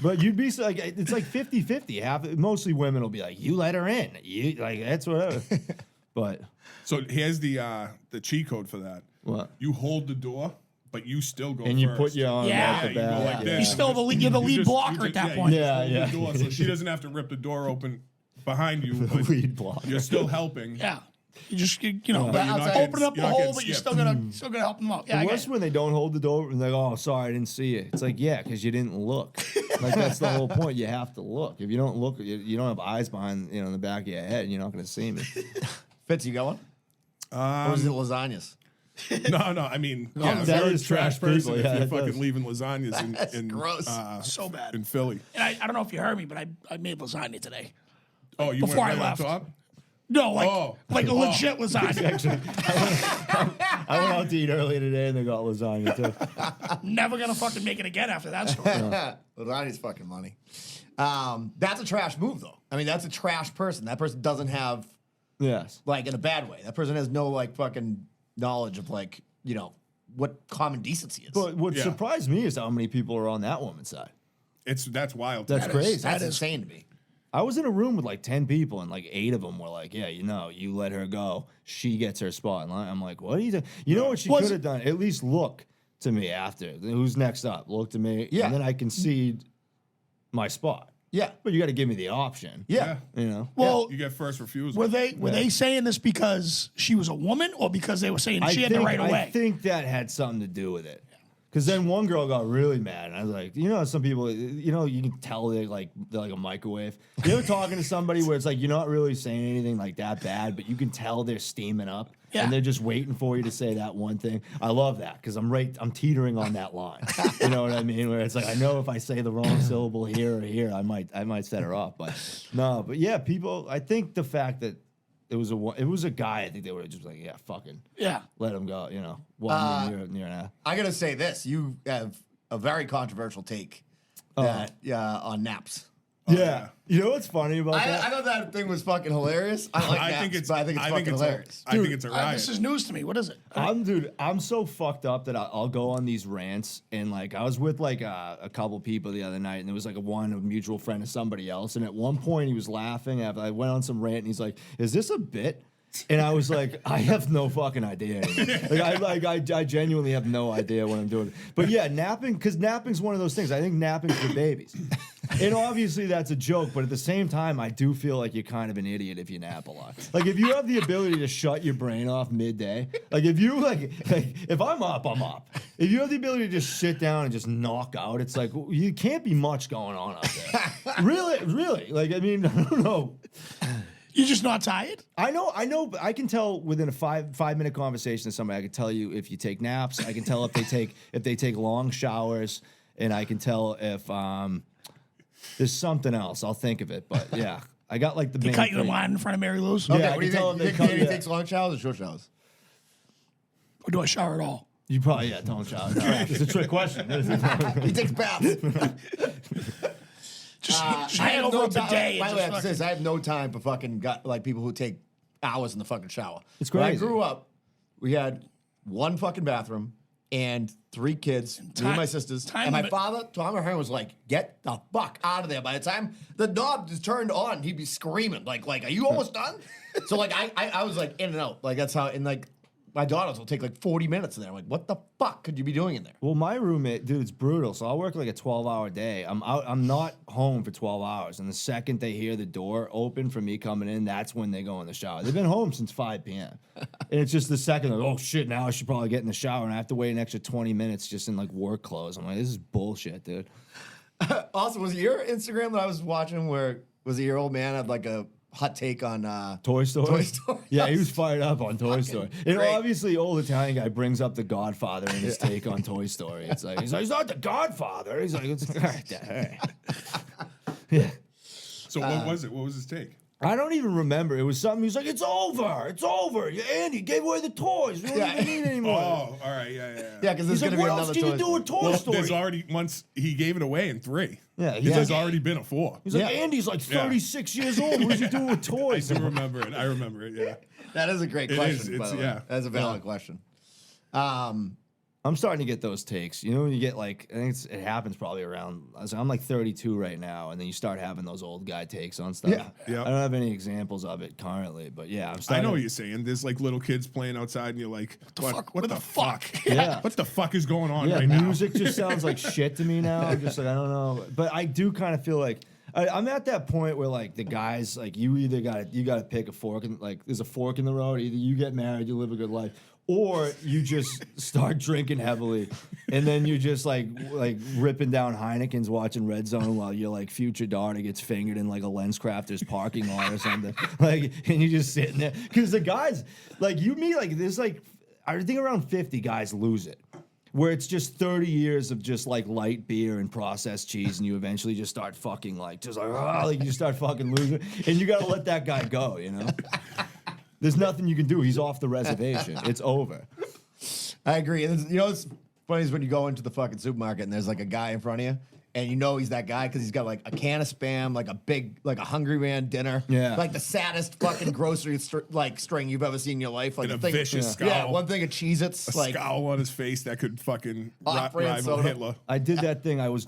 S3: But you'd be like, it's like 50-50. Mostly women will be like, you let her in. You like that's whatever. But
S5: So here's the cheat code for that.
S3: what?
S5: You hold the door, but you still go
S3: And you
S5: first.
S3: put your arm
S4: Yeah.
S3: out the
S5: you go
S3: back.
S5: like
S3: yeah.
S5: this.
S4: You're still you're the
S5: You
S4: lead
S5: just-
S4: blocker
S5: you
S4: at that
S5: just-
S4: point.
S5: you
S3: Yeah,
S5: hold
S3: yeah.
S5: the door so she doesn't have to rip the door open behind you. But
S3: Lead blocker.
S5: You're still helping.
S4: Yeah. You just you know
S5: But you're not
S4: open
S5: getting-
S4: up the
S5: you're not
S4: hole,
S5: getting
S4: but you're
S5: skipped.
S4: still gonna help them out. Yeah, I
S3: The
S4: get
S3: worst
S4: it.
S3: when they don't hold the door and they're like, oh, sorry, I didn't see you. It's like, yeah, because you didn't look. Like, that's the whole point. You have to look. If you don't look, you don't have eyes behind, in the back of your head, you're not going to see me.
S2: Fitz, you got one? Or was it lasagnas?
S5: No. I mean,
S3: that
S5: you're a
S3: is
S5: trash
S3: trash
S5: person
S3: people,
S5: if
S3: yeah,
S5: you're
S3: it
S5: fucking
S3: does.
S5: leaving lasagnas in
S2: gross.
S4: So bad.
S5: in Philly.
S4: And I don't know if you heard me, but I made lasagna today.
S5: Oh, you
S4: Before
S5: went
S4: I
S5: right
S4: left.
S5: on top?
S4: No, like
S5: Oh.
S4: like a legit lasagna.
S3: I went out to eat earlier today and they got lasagna, too.
S4: Never gonna fucking make it again after that story.
S2: Lasagna's fucking money. That's a trash move, though. I mean, that's a trash person. That person doesn't have,
S3: Yes.
S2: like, in a bad way. That person has no, like, fucking knowledge of, like, what common decency is.
S3: But what
S5: Yeah.
S3: surprised me is how many people are on that woman's side.
S5: That's wild.
S3: That's
S4: That
S3: crazy.
S4: is-
S2: that's
S4: that is-
S2: insane to me.
S3: I was in a room with like 10 people, and like 8 of them were like, yeah, you let her go. She gets her spot in line. I'm like, what are you doing? You know what she
S4: Was-
S3: could have done? At least look to me after. Who's next up? Look to me.
S2: Yeah.
S3: And then I concede my spot.
S2: Yeah.
S3: But you got to give me the option.
S2: Yeah.
S3: You know?
S4: Well,
S5: You get first refusal.
S4: were they saying this because she was a woman, or because they were saying she had the right of
S3: I
S4: way?
S3: think that had something to do with it. Because then one girl got really mad, and I was like, some people, you can tell they're like a microwave. You ever talking to somebody where it's like you're not really saying anything like that bad, but you can tell they're steaming up,
S4: Yeah.
S3: and they're just waiting for you to say that one thing. I love that because I'm teetering on that line. You know what I mean? Where it's like I know if I say the wrong syllable here or here, I might set her up. But no, but yeah, people. I think the fact that it was a guy. I think they were just like, yeah, fucking
S4: Yeah.
S3: let him go. Well, near now.
S2: I gotta say this: you have a very controversial take that on naps.
S3: Yeah. You know what's funny about
S2: I
S3: that?
S2: thought that thing was fucking hilarious. I like naps, but I think it's fucking hilarious.
S5: I think it's a riot.
S4: This is news to me. What is it?
S3: I'm so fucked up that I'll go on these rants, and like I was with like a couple people the other night, and there was like a mutual friend of somebody else, and at one point he was laughing after I went on some rant, and he's like, "Is this a bit?" And I was like, I have no fucking idea anymore. I genuinely have no idea what I'm doing. But yeah, napping, because napping's one of those things. I think napping's for babies. And obviously that's a joke, but at the same time, I do feel like you're kind of an idiot if you nap a lot. Like if you have the ability to shut your brain off midday, like if you like if I'm up, I'm up. If you have the ability to just sit down and just knock out, it's like you can't be much going on out there. Really. Like I mean, I don't know.
S4: You're just not tired?
S3: I know. I can tell within a 5-minute conversation with somebody. I can tell you if you take naps. I can tell if they take long showers, and I can tell if there's something else. I'll think of it, but yeah, I got like the
S4: They
S3: main
S4: cut you in
S3: thing.
S4: line in front of Mary Lou's?
S3: Yeah,
S2: Okay,
S3: I
S2: what do
S3: can
S2: you
S3: tell
S2: think?
S3: them they
S2: You
S3: come-
S2: think he
S3: yeah.
S2: takes long showers or short showers?
S4: Or do I shower at all?
S3: You probably don't shower. No, it's a trick question.
S2: He takes baths.
S4: Just
S2: I
S4: hang
S2: have
S4: over
S2: no
S4: a bidet
S2: time. By
S4: and
S2: the way, I
S4: just
S2: have to say
S4: fucking...
S2: this, I have no time for fucking people who take hours in the fucking shower.
S3: It's
S2: When I
S3: crazy.
S2: grew up, we had one fucking bathroom and 3 kids, me and my sisters.
S4: time
S2: And my
S4: limit.
S2: father, Tom O'Hearn, was like, "Get the fuck out of there!" By the time the knob is turned on, he'd be screaming, like, "Are you almost done?" So like, I was like in and out, like that's how. And like, my daughters will take like 40 minutes in there. I'm like, what the fuck could you be doing in there?
S3: Well, my roommate, dude, it's brutal. So I'll work like a 12-hour day. I'm not home for 12 hours. And the second they hear the door open for me coming in, that's when they go in the shower. They've been home since 5 p.m. And it's just the second, like, oh shit, now I should probably get in the shower. And I have to wait an extra 20 minutes just in like work clothes. I'm like, this is bullshit, dude.
S2: Also, was it your Instagram that I was watching where was it your old man had like a hot take on
S3: Toy Story.
S2: Toy Story.
S3: Yeah, he was fired up on Toy Story. And
S2: great.
S3: obviously, old Italian guy brings up the Godfather in his take on Toy Story. It's like he's not the Godfather. He's like, it's all right. Yeah.
S5: So what was it? What was his take?
S3: I don't even remember. It was something. He was like, "It's over. It's over. Yeah, Andy gave away the toys. We don't even need anymore."
S5: Oh, all right, yeah.
S2: Yeah, because
S3: He's
S2: there's
S3: like,
S2: going to
S3: "What
S2: be
S3: else
S2: another
S3: can you
S2: Toy
S3: do
S2: Story.
S3: with Toy
S5: Well,
S3: Story?"
S5: there's already once he gave it away in 3.
S3: Yeah,
S5: There's
S3: like,
S5: already been a 4.
S3: he's like,
S2: Yeah.
S3: "Andy's like 36 years old. What is he doing with
S5: I
S3: toys?"
S5: do remember it. I remember it. Yeah.
S2: That is a great
S5: It
S2: question,
S5: is.
S2: by
S5: It's-
S2: the way.
S5: yeah.
S2: That's a valid question.
S3: I'm starting to get those takes. You know, when you get like, I think it happens probably around. I'm like 32 right now, and then you start having those old guy takes on stuff.
S2: Yeah.
S5: Yeah.
S3: I don't have any examples of it currently, but yeah, I'm
S5: I
S3: starting.
S5: know what you're saying. There's like little kids playing outside, and you're like, "What the fuck?
S3: Yeah.
S5: What the fuck is going on
S3: Yeah,
S5: right now?"
S3: music just sounds like shit to me now. I'm just like, I don't know, but I do kind of feel like I'm at that point where like the guys, like you either got to pick a fork and like there's a fork in the road. Either you get married, you live a good life, or you just start drinking heavily, and then you're just like ripping down Heinekens, watching Red Zone while your like future daughter gets fingered in like a Lens Crafters parking lot or something. Like, and you're just sitting there because the guys like you meet like there's like I think around 50 guys lose it. Where it's just 30 years of just like light beer and processed cheese, and you eventually just start fucking like you start fucking losing, and you gotta let that guy go, you know. There's nothing you can do. He's off the reservation. It's over.
S2: I agree. And you know what's funny is when you go into the fucking supermarket and there's like a guy in front of you, and you know he's that guy because he's got like a can of Spam, like a big, like a Hungry Man dinner.
S3: Yeah.
S2: Like the saddest fucking grocery string you've ever seen in your life. Like
S5: And a
S2: thing,
S5: vicious scowl.
S2: Yeah, one thing of Cheez-Its.
S5: A
S2: like,
S5: scowl on his face that could fucking
S2: Off-brand
S5: rival
S2: soda.
S5: Hitler.
S3: I did that thing. I was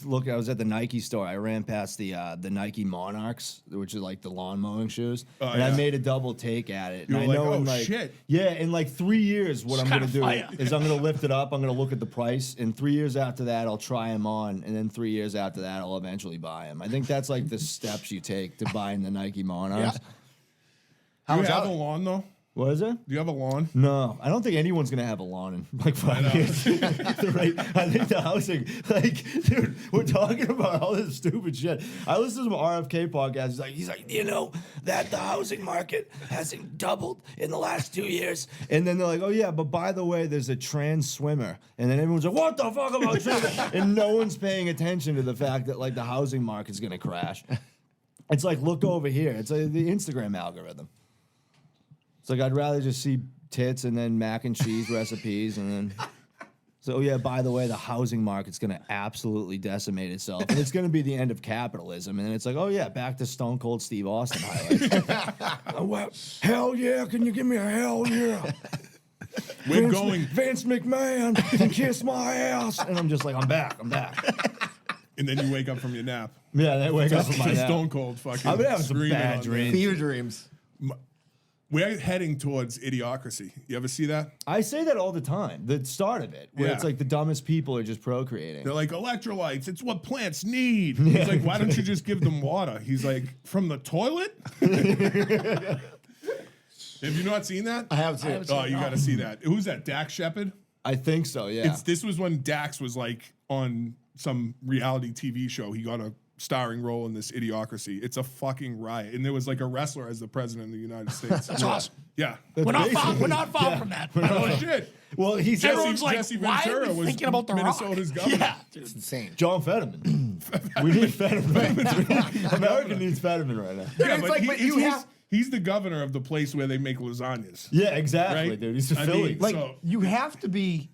S3: at the Nike store. I ran past the Nike Monarchs, which is like the lawn mowing shoes, and I
S5: yeah.
S3: made a double take at it.
S5: You
S3: And
S5: were
S3: I
S5: like,
S3: know
S5: "Oh,
S3: in like
S5: shit."
S3: yeah, in like 3 years, what I'm gonna do
S4: fire.
S3: is I'm gonna lift it up. I'm gonna look at the price, and 3 years after that, I'll try them on, and then 3 years after that, I'll eventually buy them. I think that's like the steps you take to buying the Nike Monarchs.
S5: Do you
S2: was
S5: have
S2: that?
S5: a lawn though?
S3: What is it?
S5: Do you have a lawn?
S3: No, I don't think anyone's gonna have a lawn in like 5 years. I think the housing, like, dude, we're talking about all this stupid shit. I listened to some RFK podcast. He's like, you know, that the housing market hasn't doubled in the last 2 years. And then they're like, oh yeah, but by the way, there's a trans swimmer. And then everyone's like, what the fuck about trans? And no one's paying attention to the fact that like the housing market's gonna crash. It's like, look over here. It's like the Instagram algorithm. It's like I'd rather just see tits and then mac and cheese recipes and then. So oh yeah, by the way, the housing market's going to absolutely decimate itself, and it's going to be the end of capitalism. And then it's like, oh yeah, back to Stone Cold Steve Austin highlights. Oh, well, hell yeah! Can you give me a hell yeah?
S5: We're going.
S3: Vince McMahon can kiss my ass, and I'm just like, I'm back.
S5: And then you wake up from your nap.
S3: Yeah, that wake up from my nap.
S5: Stone Cold fucking.
S3: I've been having some
S5: screaming
S3: bad
S5: on
S3: dreams.
S2: fever dreams.
S5: We're heading towards idiocracy. You ever see that?
S3: I say that all the time. The start of it, where
S5: Yeah.
S3: it's like the dumbest people are just procreating.
S5: They're like, electrolytes, it's what plants need. He's like, why don't you just give them water? He's like, from the toilet? Have you not seen that?
S2: I haven't seen it.
S5: Oh, you got to see that. Who's that? Dax Shepard?
S3: I think so. Yeah.
S5: This was when Dax was like on some reality TV show. He got a starring role in this idiocracy. It's a fucking riot. And there was like a wrestler as the president of the United States.
S4: That's awesome.
S5: Yeah.
S4: We're not far,
S3: basically-
S4: we're not far from that. by the
S5: Oh,
S4: way.
S5: shit.
S3: Well, he's
S4: Everyone's like,
S5: Jesse
S4: why are
S5: Ventura
S4: we
S5: was
S4: thinking about the
S5: Minnesota's
S4: Rock?
S5: governor.
S4: Yeah, dude.
S2: Insane.
S3: John Fetterman. We need Fetterman. America needs Fetterman right now.
S5: Yeah,
S2: it's like, but you have-
S5: he's the governor of the place where they make lasagnas.
S3: Yeah, exactly,
S5: Right?
S3: dude. He's a
S5: I
S3: Philly.
S5: mean,
S2: Like
S5: So-
S2: you have to be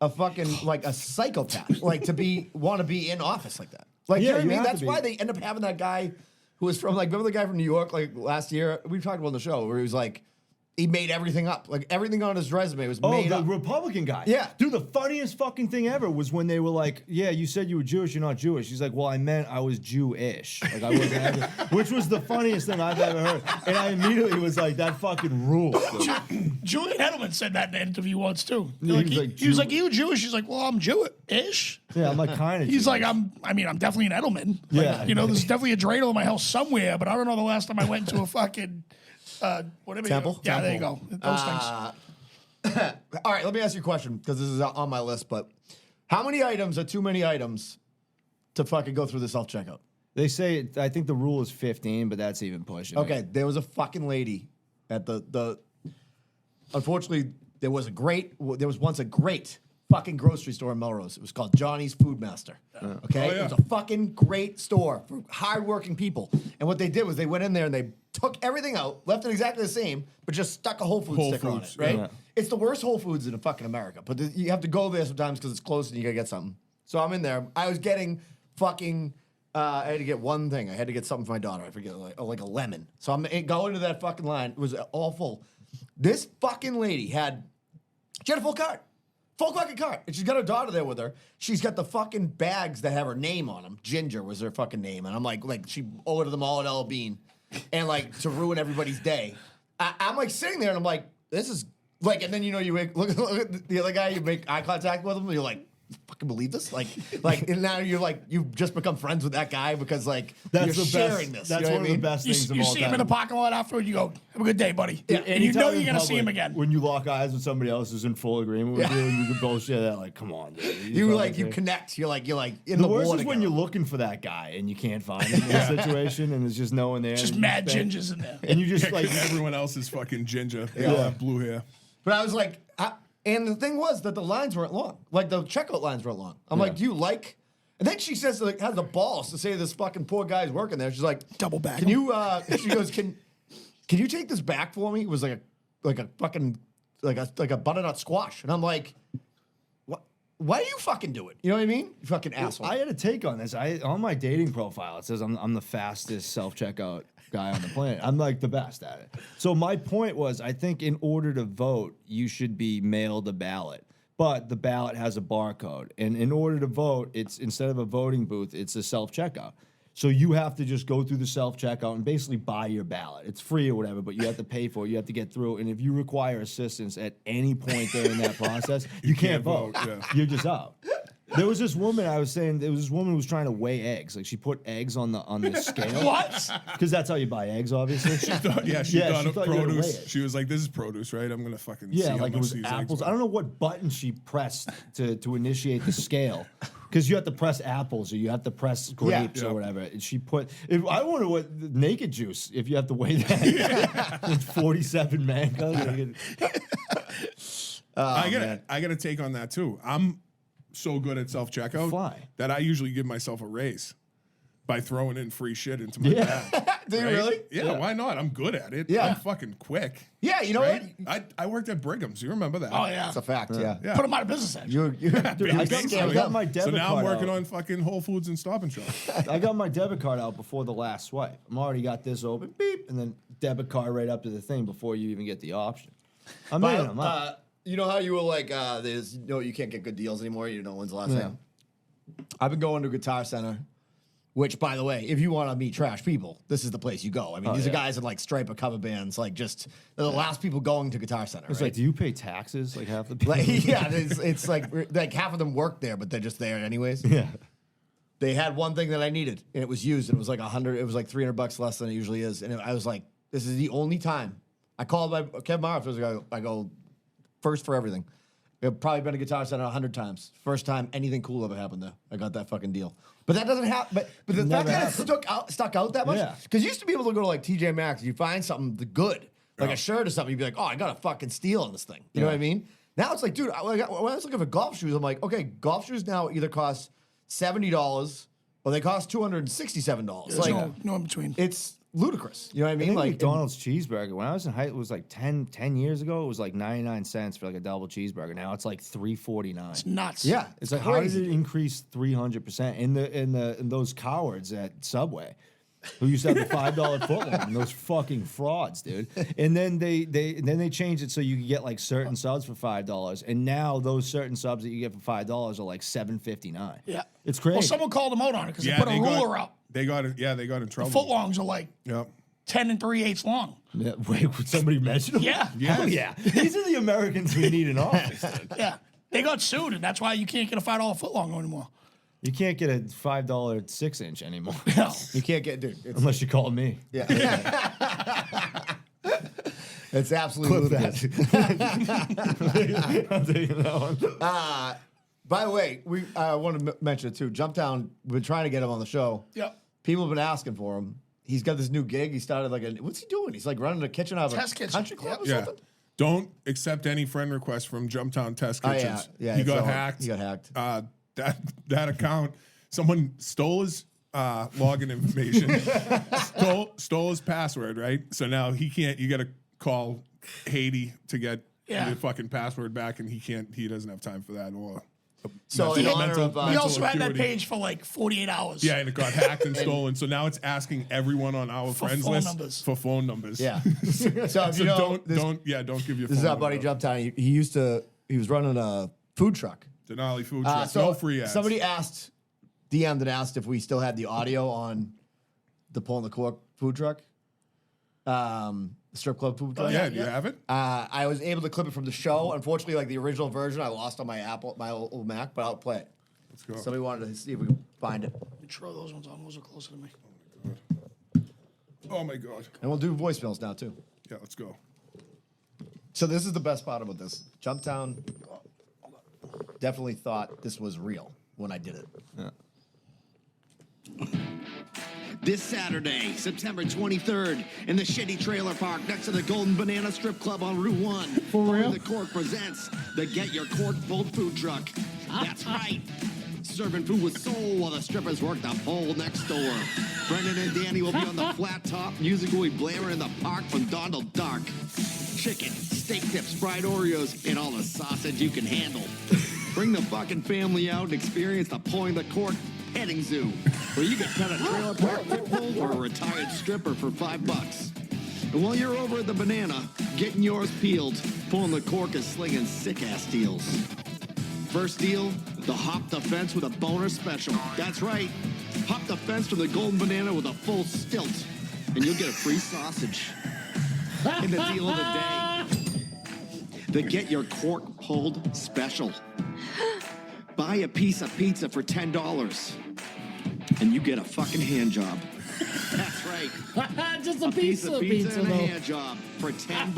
S2: a fucking like a psychopath, like to want to be in office like that. Like you
S3: Yeah,
S2: know what I
S3: you
S2: mean?
S3: have to
S2: That's
S3: be.
S2: why they end up having that guy who was from like remember the guy from New York like last year we talked about on the show where he was like he made everything up, like everything on his resume was
S3: Oh,
S2: made
S3: the
S2: up.
S3: Republican guy.
S2: Yeah.
S3: Dude, the funniest fucking thing ever was when they were like, yeah, you said you were Jewish, you're not Jewish. He's like, well, I meant I was Jewish. Like, I wasn't having, which was the funniest thing I've ever heard. And I immediately was like, that fucking rules. dude.
S4: Julian Edelman said that in an interview once too.
S3: Yeah,
S4: Like,
S3: he was like,
S4: he was like, "You Jewish?" He's like, "Well, I'm Jewish."
S3: Yeah, I'm like, kind of.
S4: He's like, I'm definitely an Edelman. Like,
S3: Yeah.
S4: you know, there's definitely a dreidel in my house somewhere, but I don't know the last time I went into a fucking whatever.
S2: Temple?
S4: Yeah, there you go. Those things.
S2: All right, let me ask you a question because this is on my list. But how many items are too many items to fucking go through the self checkout?
S3: They say I think the rule is 15, but that's even pushing.
S2: Okay,
S3: it.
S2: there was a fucking lady at the. Unfortunately, there was once a great fucking grocery store in Melrose. It was called Johnny's Food Master. Okay,
S5: Oh, yeah.
S2: it was a fucking great store for hardworking people. And what they did was they went in there and they took everything out, left it exactly the same, but just stuck a Whole Foods
S5: Whole
S2: sticker
S5: Foods,
S2: on it. Right?
S3: yeah.
S2: It's the worst Whole Foods in fucking America, but you have to go there sometimes because it's close and you gotta get something. So I'm in there. I was getting fucking. I had to get one thing. I had to get something for my daughter. I forget, like a lemon. So I'm going to that fucking line. It was all full. This fucking lady she had a full cart. Full fucking cart. And she's got her daughter there with her. She's got the fucking bags that have her name on them. Ginger was her fucking name. And I'm like she ordered them all at L Bean. And like, to ruin everybody's day. I'm like sitting there and I'm like, this is like, and then you look at the other guy, you make eye contact with him, and you're like, fucking believe this? Like, and now you've just become friends with that guy because like
S3: That's
S2: you're
S3: the
S2: sharing
S3: best.
S2: this.
S3: That's
S2: you know
S3: one
S2: what
S3: of
S2: I
S3: the
S2: mean?
S3: best
S4: You,
S3: things of
S4: you
S3: all
S4: see
S3: time.
S4: him in the parking lot afterward, you go, have a good day, buddy.
S2: Yeah,
S4: And you know
S3: Anytime
S4: you're
S3: in
S4: going to see him
S3: public,
S4: again.
S3: When you lock eyes with somebody else who's in full agreement with you, and you can both share that, like, come on, dude.
S2: You connect. You're like in
S3: The
S2: the
S3: worst
S2: war
S3: is when
S2: together.
S3: you're looking for that guy and you can't find him in that situation, and there's just no one there.
S4: Just
S3: and you
S4: mad
S3: think-
S4: gingers in there.
S3: And you just
S5: Like
S3: like,
S5: everyone else is fucking ginger. They all have blue hair.
S2: But I was like, and the thing was that the lines weren't long. Like the checkout lines weren't long. I'm like, do you like? And then she says, like, has the balls to say this fucking poor guy's working there. She's like,
S4: Double back
S2: Can
S4: him.
S2: you? She goes, can you take this back for me? It was like a fucking like a butternut squash, and I'm like, what? Why do you fucking do it? You know what I mean? You fucking asshole.
S3: I had a take on this. On my dating profile, it says I'm the fastest self checkout guy on the planet. I'm like the best at it. So my point was, I think in order to vote, you should be mailed a ballot. But the ballot has a barcode, and in order to vote, it's instead of a voting booth, it's a self checkout. So you have to just go through the self checkout and basically buy your ballot. It's free or whatever, but you have to pay for it. You have to get through. And if you require assistance at any point during that process, you can't vote.
S5: yeah.
S3: You're just out. There was this woman I was saying. There was this woman who was trying to weigh eggs. Like she put eggs on the scale.
S4: What?
S3: Because that's how you buy eggs, obviously.
S5: She
S3: Yeah,
S5: thought
S3: she
S5: of
S3: thought you had to weigh
S5: produce.
S3: it.
S5: She was like, "This is produce, right? I'm gonna fucking see
S3: Yeah,
S5: how
S3: like it
S5: much
S3: was
S5: these
S3: apples.
S5: eggs
S3: I don't know what button she pressed to initiate the scale. Because you have to press apples or you have to press grapes
S5: Yeah.
S3: or whatever. And she put. I wonder what naked juice if you have to weigh that. With 47 mangoes.
S5: I got to take on that too. I'm so good at self checkout
S3: Fly.
S5: that I usually give myself a raise by throwing in free shit into my
S3: Yeah.
S5: bag.
S2: Do you
S5: right?
S2: really?
S5: Yeah, why not? I'm good at it.
S2: Yeah.
S5: I'm fucking quick.
S2: Yeah, you know
S5: right?
S2: what?
S5: I worked at Brigham's. You remember that?
S4: Oh, yeah.
S2: It's a fact. Yeah.
S5: Yeah.
S4: Put him out of business, actually.
S2: You
S3: Dude, I got my debit
S5: So now I'm
S3: card
S5: working
S3: out.
S5: on fucking Whole Foods and Stop and Shop.
S3: I got my debit card out before the last swipe. I'm already got this open, beep, and then debit card right up to the thing before you even get the option. I'm in. I'm up.
S2: You know how you were like, there's you can't get good deals anymore. You know when's the last
S3: Yeah.
S2: time? I've been going to Guitar Center, which, by the way, if you want to meet trash people, this is the place you go. I mean, these are guys in like Striper cover bands, like just they're the last people going to Guitar Center.
S3: It's
S2: right?
S3: like, do you pay taxes? Like half the people.
S2: Like, yeah, it's like half of them work there, but they're just there anyways.
S3: yeah.
S2: They had one thing that I needed, and it was used. And it was like $100. It was like $300 less than it usually is. And I was like, this is the only time. I called my Kevin Mara. I go, first for everything. I've probably been to Guitar Center 100 times. First time anything cool ever happened there. I got that fucking deal. But that doesn't happen. But the fact that it stuck out that much.
S3: Yeah.
S2: Because you used to be able to go to like TJ Maxx, you find something good, like a shirt or something, you'd be like, oh, I got a fucking steal on this thing. You know what I mean? Now it's like, dude, when I was looking for golf shoes, I'm like, okay, golf shoes now either cost $70 or they cost $267.
S4: There's
S2: Like,
S4: no in between.
S2: it's ludicrous. You know what I
S3: I
S2: mean?
S3: think
S2: Like
S3: McDonald's cheeseburger, when I was in high, it was like 10 years ago, it was like 99 cents for like a double cheeseburger. Now it's like $3.49.
S4: It's nuts.
S2: yeah,
S3: It's like, how did it increase 300%? And those cowards at Subway who used to have the $5 footlong, those fucking frauds, dude. And then they changed it so you could get like certain subs for $5, and now those certain subs that you get for $5 are like $7.59.
S4: Yeah.
S3: It's crazy.
S4: Well, someone called them out on it because they put a ruler up.
S5: They got it. Yeah, they got in trouble.
S4: Footlongs are like
S5: Yep.
S4: 10 3/8 long.
S3: Yeah, wait, would somebody mention them?
S4: Yeah.
S3: Hell yeah. These are the Americans we need in office, dude.
S4: Yeah. They got sued, and that's why you can't get a $5 footlong anymore.
S3: You can't get a $5 6-inch anymime
S4: No.
S2: you can't get, dude. It's,
S3: unless you call me.
S2: yeah. It's absolutely
S3: Clip
S2: ludicrous.
S3: that. I'm taking that one.
S2: By the way, we want to mention it too. Jumptown, we've been trying to get him on the show.
S4: Yep.
S2: People have been asking for him. He's got this new gig. He started what's he doing? He's like running a kitchen out of
S4: Test
S2: a
S4: kitchen.
S2: country club or
S5: Yeah.
S2: something.
S5: Don't accept any friend requests from Jumptown Test
S2: Oh, yeah.
S5: Kitchens.
S2: Yeah,
S5: he
S2: it's
S5: got
S2: all-
S5: hacked.
S2: he got hacked.
S5: That account, someone stole his login information, stole his password, right? So now he can't. You got to call Haiti to get your fucking password back, and he doesn't have time for that. Or
S2: So in honor of
S4: We
S5: mental
S4: also had that
S5: acuity.
S4: page for like 48 hours.
S5: Yeah, and it got hacked and stolen. So now it's asking everyone on our friends
S4: phone
S5: list
S4: numbers.
S5: for phone numbers.
S2: yeah. So if
S5: So
S2: you know,
S5: don't
S2: this,
S5: give your.
S2: this is
S5: phone
S2: our buddy
S5: number.
S2: Jumptown. He was running a food truck.
S5: Denali food truck.
S2: So
S5: No free ads.
S2: Somebody DM'd and asked if we still had the audio on the Pulling the Cork food truck. Strip club food truck.
S5: Yeah, do you have it?
S2: I was able to clip it from the show. Unfortunately, like the original version, I lost on my old Mac, but I'll play it.
S5: Let's go.
S2: Somebody wanted to see if we can find it,
S4: Throw those ones on. Those are closer to me.
S5: Oh my god.
S2: and we'll do voicemails now too.
S5: Yeah, let's go.
S2: So this is the best part about this. Jumptown definitely thought this was real when I did it.
S6: This Saturday, September 23rd, in the Shitty Trailer Park next to the Golden Banana Strip Club on Route 1. For real? The Cork presents the Get Your Cork Pulled food truck. That's right. Serving food with soul while the strippers work the pole next door. Brendan and Danny will be on the flat top. Music will be blaring in the park from dawn till dark. Chicken, steak tips, fried Oreos, and all the sausage you can handle. Bring the fucking family out and experience the Pulling the Cork petting zoo, where you can pet a trailer park pit bull or a retired stripper for $5. And while you're over at the Banana, getting yours peeled, Pulling the Cork is slinging sick-ass deals. First deal, the hop the fence with a boner special. That's right, hop the fence from the Golden Banana with a full stilt, and you'll get a free sausage. And the deal of the day, the Get Your Cork Pulled special. Buy a piece of pizza for $10, and you get a fucking hand job. That's right.
S7: Just a
S6: Piece of pizza and a
S7: though.
S6: hand job for $10.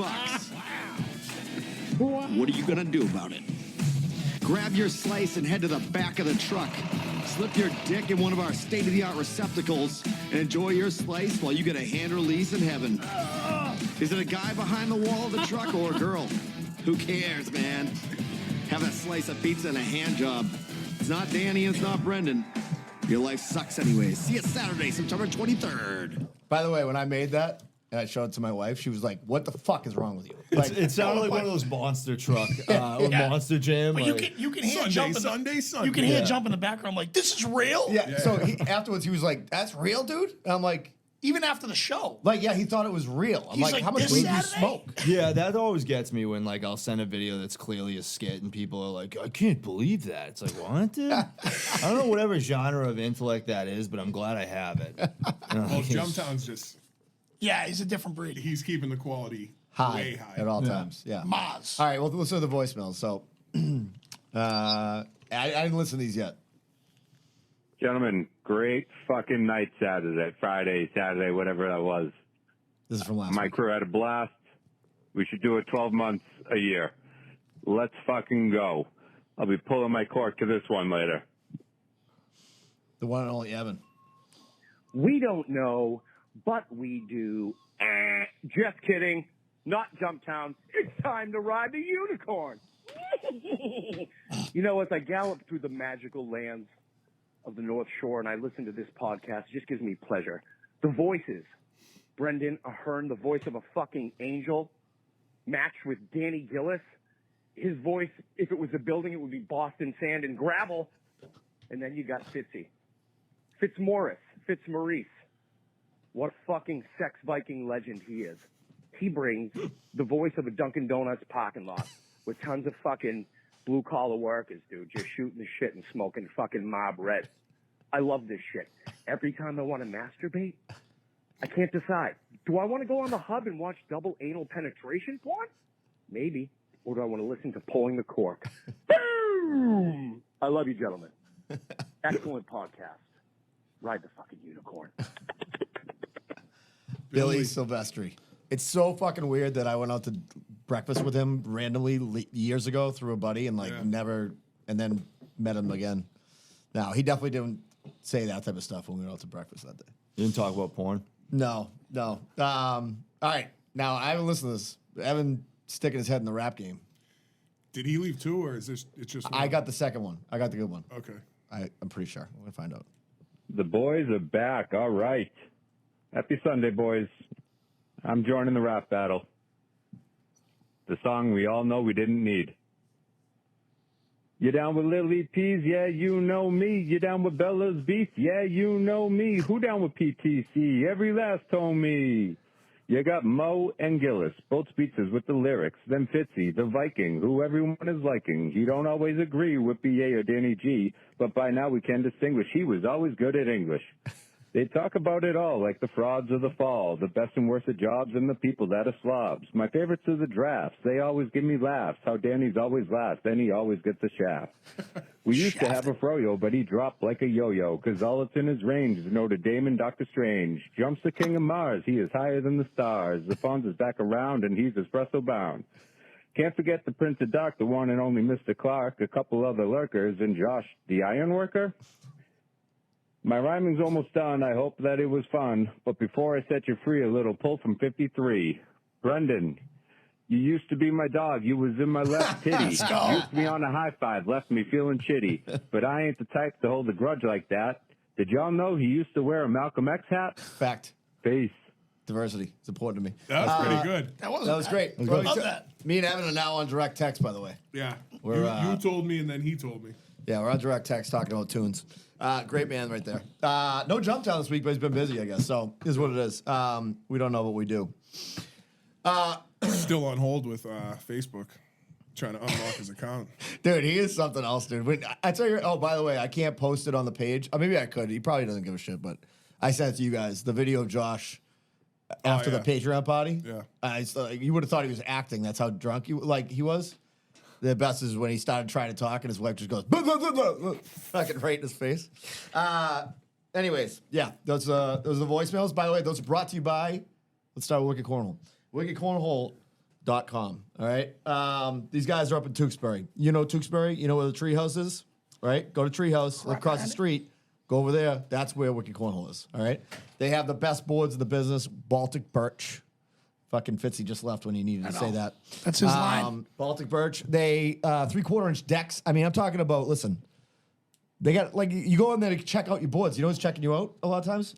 S6: What are you gonna do about it? Grab your slice and head to the back of the truck. Slip your dick in one of our state-of-the-art receptacles and enjoy your slice while you get a hand release in heaven. Is it a guy behind the wall of the truck or a girl? Who cares, man? Have a slice of pizza and a hand job. It's not Danny and it's not Brendan. Your life sucks anyways. See you Saturday, September 23rd.
S2: By the way, when I made that and I showed it to my wife, she was like, "What the fuck is wrong with you?" Like,
S3: It sounded like one of those monster truck or monster jam.
S4: But
S3: like,
S4: you can hear
S5: Sunday,
S4: jump in
S5: Sunday,
S4: You can hear
S2: Yeah.
S4: jump in the background. Like, this is real.
S2: yeah. So afterwards, he was like, "That's real, dude." And I'm like,
S4: Even after the show.
S2: yeah, he thought it was real. I'm
S4: He's
S2: like,
S4: like,
S2: "How much
S4: "This
S2: weed do you
S4: Saturday?"
S2: smoke?"
S3: yeah, that always gets me when like I'll send a video that's clearly a skit and people are like, I can't believe that. It's like, what, dude? I don't know whatever genre of intellect that is, but I'm glad I have it. You know,
S5: Well,
S3: like,
S5: Jumptown's just
S4: Yeah, he's a different breed.
S5: he's keeping the quality
S2: High
S5: way high.
S2: at all times. Yeah.
S4: Maz.
S2: All right. Well, listen to the voicemails. So, I didn't listen to these yet.
S8: Gentlemen, great fucking night Friday, Saturday, whatever that was.
S2: This is from last
S8: My
S2: week.
S8: crew had a blast. We should do it 12 months a year. Let's fucking go. I'll be pulling my cork to this one later.
S2: The one and only Evan.
S9: We don't know, but we do. Just kidding. Not Jumptown. It's time to ride the unicorn. You know, as I gallop through the magical lands of the North Shore and I listen to this podcast, it just gives me pleasure. The voices. Brendan Ahern, the voice of a fucking angel, matched with Danny Gillis. His voice, if it was a building, it would be Boston sand and gravel. And then you got Fitzy. Fitzmaurice. Fitzmaurice. What a fucking sex Viking legend he is. He brings the voice of a Dunkin' Donuts parking lot with tons of fucking blue-collar workers, dude, just shooting the shit and smoking fucking mob red. I love this shit. Every time I want to masturbate, I can't decide. Do I want to go on the hub and watch double anal penetration porn? Maybe. Or do I want to listen to Pulling the Cork? Boom! I love you, gentlemen. Excellent podcast. Ride the fucking unicorn.
S2: Billy Silvestri. It's so fucking weird that I went out to breakfast with him randomly years ago through a buddy and never, and then met him again. Now he definitely didn't say that type of stuff when we went out to breakfast that day.
S3: You didn't talk about porn.
S2: No. All right. Now, I haven't listened to this. Evan sticking his head in the rap game.
S5: Did he leave too, or is this it's just?
S2: I got the second one. I got the good one.
S5: Okay.
S2: I'm pretty sure. I'm going to find out.
S8: The boys are back. All right. Happy Sunday, boys. I'm joining the rap battle. The song we all know we didn't need. You down with Lily Peas? Yeah, you know me. You down with Bella's Beef? Yeah, you know me. Who down with PTC? Every last homie. You got Mo and Gillis, both speeches with the lyrics. Then Fitzy, the Viking, who everyone is liking. He don't always agree with BA or Danny G, but by now we can distinguish he was always good at English. They talk about it all, like the frauds of the fall, the best and worst of jobs, and the people that are slobs. My favorites are the drafts. They always give me laughs. How Danny's always last, then he always gets a shaft. We used to have a froyo, but he dropped like a yo-yo, because all that's in his range is Notre Dame and Doctor Strange. Jumps the king of Mars, he is higher than the stars. The Fonz is back around, and he's espresso bound. Can't forget the Prince of Doc, the one and only Mr. Clark, a couple other lurkers, and Josh, the iron worker. My rhyming's almost done. I hope that it was fun. But before I set you free, a little pull from 53. Brendan, you used to be my dog. You was in my left titty. Used to be on a high five. Left me feeling chitty. But I ain't the type to hold a grudge like that. Did y'all know he used to wear a Malcolm X hat?
S2: Fact.
S8: Peace.
S2: Diversity. It's important to me.
S5: That was pretty good.
S4: That was
S2: great.
S4: I love that.
S2: Me and Evan are now on direct text, by the way.
S5: Yeah.
S2: We're,
S5: You told me, and then he told me.
S2: Yeah, we're on direct text talking about tunes. Great man right there. No jump down this week, but he's been busy, I guess. So is what it is. We don't know what we do.
S5: Still on hold with Facebook, trying to unlock his account.
S2: Dude, he is something else, dude. I tell you, oh, by the way, I can't post it on the page. Maybe I could. He probably doesn't give a shit, but I sent it to you guys. The video of Josh after the Patreon party.
S5: Yeah.
S2: You would have thought he was acting. That's how drunk he was. The best is when he started trying to talk and his wife just goes, blah, blah, blah, blah, fucking right in his face. Anyways, yeah, those are the voicemails. By the way, those are brought to you by, let's start with Wicked Cornhole. WickedCornhole.com, all right? These guys are up in Tewksbury. You know Tewksbury? You know where the Treehouse is, right? Go to Treehouse, look across the street, go over there. That's where Wicked Cornhole is, all right? They have the best boards in the business, Baltic Birch. Fucking Fitzy just left when he needed to say that.
S4: That's his line.
S2: Baltic Birch. They 3/4 inch decks. I mean, I'm talking about, listen, they got, like, you go in there to check out your boards. You know who's checking you out a lot of times?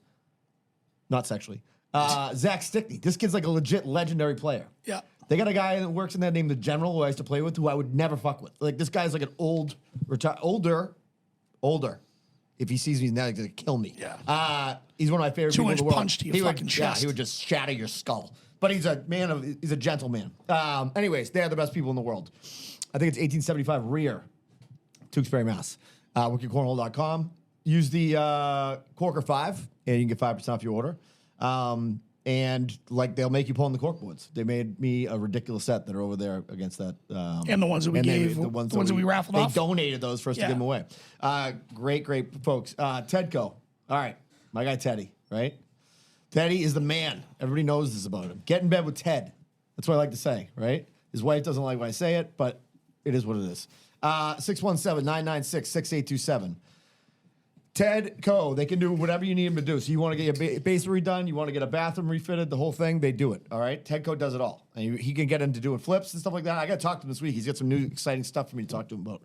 S2: Not sexually. Zach Stickney. This kid's like a legit legendary player.
S4: Yeah.
S2: They got a guy that works in there named the General who I used to play with who I would never fuck with. Like, this guy's like an older. If he sees me now, he's going to kill me.
S4: Yeah.
S2: He's one of my favorite people in the
S4: 2-inch
S2: world.
S4: punch to your fucking chest.
S2: Yeah, he would just shatter your skull. But he's a gentleman. Anyways, they are the best people in the world. I think it's 1875 Rear, Tewksbury, Mass. WickedCornhole.com. Use the Corker 5, and you can get 5% off your order. And like they'll make you pull in the cork boards. They made me a ridiculous set that are over there against that.
S4: And the ones that we gave, the ones that we raffled off.
S2: They donated those for us to give them away. Great folks. Tedco. All right, my guy Teddy, right? Teddy is the man. Everybody knows this about him. Get in bed with Ted. That's what I like to say, right? His wife doesn't like when I say it, but it is what it is. 617-996-6827. Ted Co. They can do whatever you need him to do. So you want to get your basement redone, you want to get a bathroom refitted, the whole thing, they do it. All right? Ted Co. does it all. And he can get into doing flips and stuff like that. I got to talk to him this week. He's got some new exciting stuff for me to talk to him about.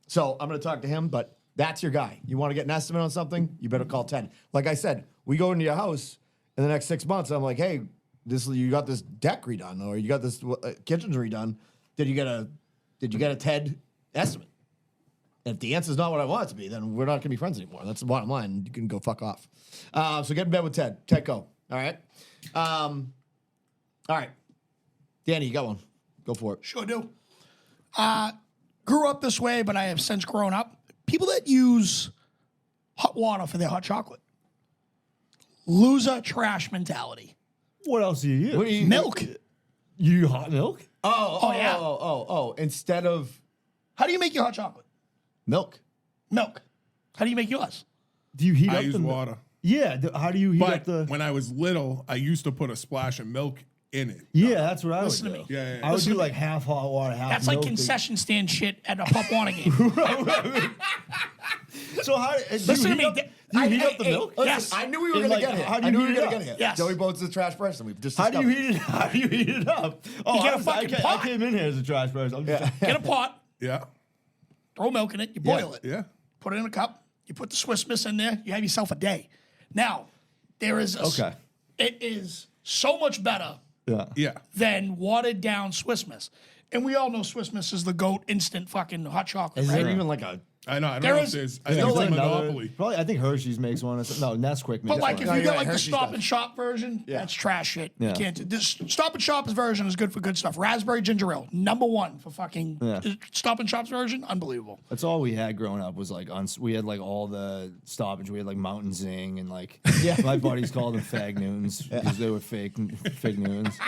S2: So I'm going to talk to him, but that's your guy. You want to get an estimate on something, you better call Ted. Like I said, we go into your house in the next 6 months. I'm like, hey, you got this deck redone, or you got this kitchen's redone. Did you get a Ted estimate? And if the answer is not what I want it to be, then we're not going to be friends anymore. That's the bottom line. You can go fuck off. So get in bed with Ted. Ted Go. All right. All right. Danny, you got one. Go for it.
S4: Sure do. Grew up this way, but I have since grown up. People that use hot water for their hot chocolate. Loser trash mentality.
S3: What else do you use?
S4: Milk.
S3: You use hot milk?
S2: Oh. Instead of
S4: How do you make your hot chocolate?
S2: milk.
S4: Milk. How do you make yours?
S3: Do you heat
S5: I
S3: up
S5: use
S3: the
S5: water.
S3: Yeah. How do you heat up
S5: But
S3: the?
S5: when I was little, I used to put a splash of milk in it.
S3: Yeah, that's what I
S4: Listen
S3: would
S4: to
S3: do.
S4: me.
S5: Yeah.
S3: I would do like half hot water, half
S4: That's
S3: milk.
S4: like concession stand shit at a Pop Warner game.
S3: So how?
S4: Listen to me.
S3: Do you heat up the milk?
S2: Listen,
S4: Yes.
S2: I knew we were
S3: And,
S2: going to
S3: like,
S2: get here.
S3: how do
S2: I
S3: you
S2: knew we
S3: heat
S2: were
S3: it
S2: going to
S3: up?
S2: get here.
S4: Yes.
S2: Joey Boat's a trash person. We've just
S3: How do you
S2: discovered.
S3: heat it? How do you heat it up? Oh,
S4: get a
S3: I
S4: fucking pot.
S3: I came in here as a trash person. I'm just
S4: Get a pot,
S5: Yeah.
S4: throw milk in it, you boil it.
S5: Yeah.
S4: Put it in a cup. You put the Swiss Miss in there. You have yourself a day. Now, there is
S3: Okay.
S4: It is so much better
S3: yeah.
S5: Yeah.
S4: than watered down Swiss Miss, and we all know Swiss Miss is the goat instant fucking hot chocolate.
S2: Is
S4: Right?
S2: there even like a...
S5: I know. I don't
S4: There
S5: know
S4: is-
S5: if there's. I
S3: There's
S5: think it's
S3: like
S5: a
S3: another-
S5: monopoly.
S3: Probably, I think Hershey's makes one. Or something. No, Nesquik makes
S4: But like,
S3: one.
S4: if
S2: No,
S4: you
S2: you're
S4: get
S2: right,
S4: like the
S2: Hershey's
S4: Stop
S2: does.
S4: and Shop version,
S2: Yeah.
S4: that's trash shit.
S3: Yeah.
S4: You can't do this. Stop and Shop's version is good for good stuff. Raspberry ginger ale, #1 for fucking
S3: Yeah.
S4: Stop and Shop's version, unbelievable.
S3: That's all we had growing up was like we had like all the stoppage. We had like Mountain Zing and like my buddies called them Fag Newtons because they were fake Newtons.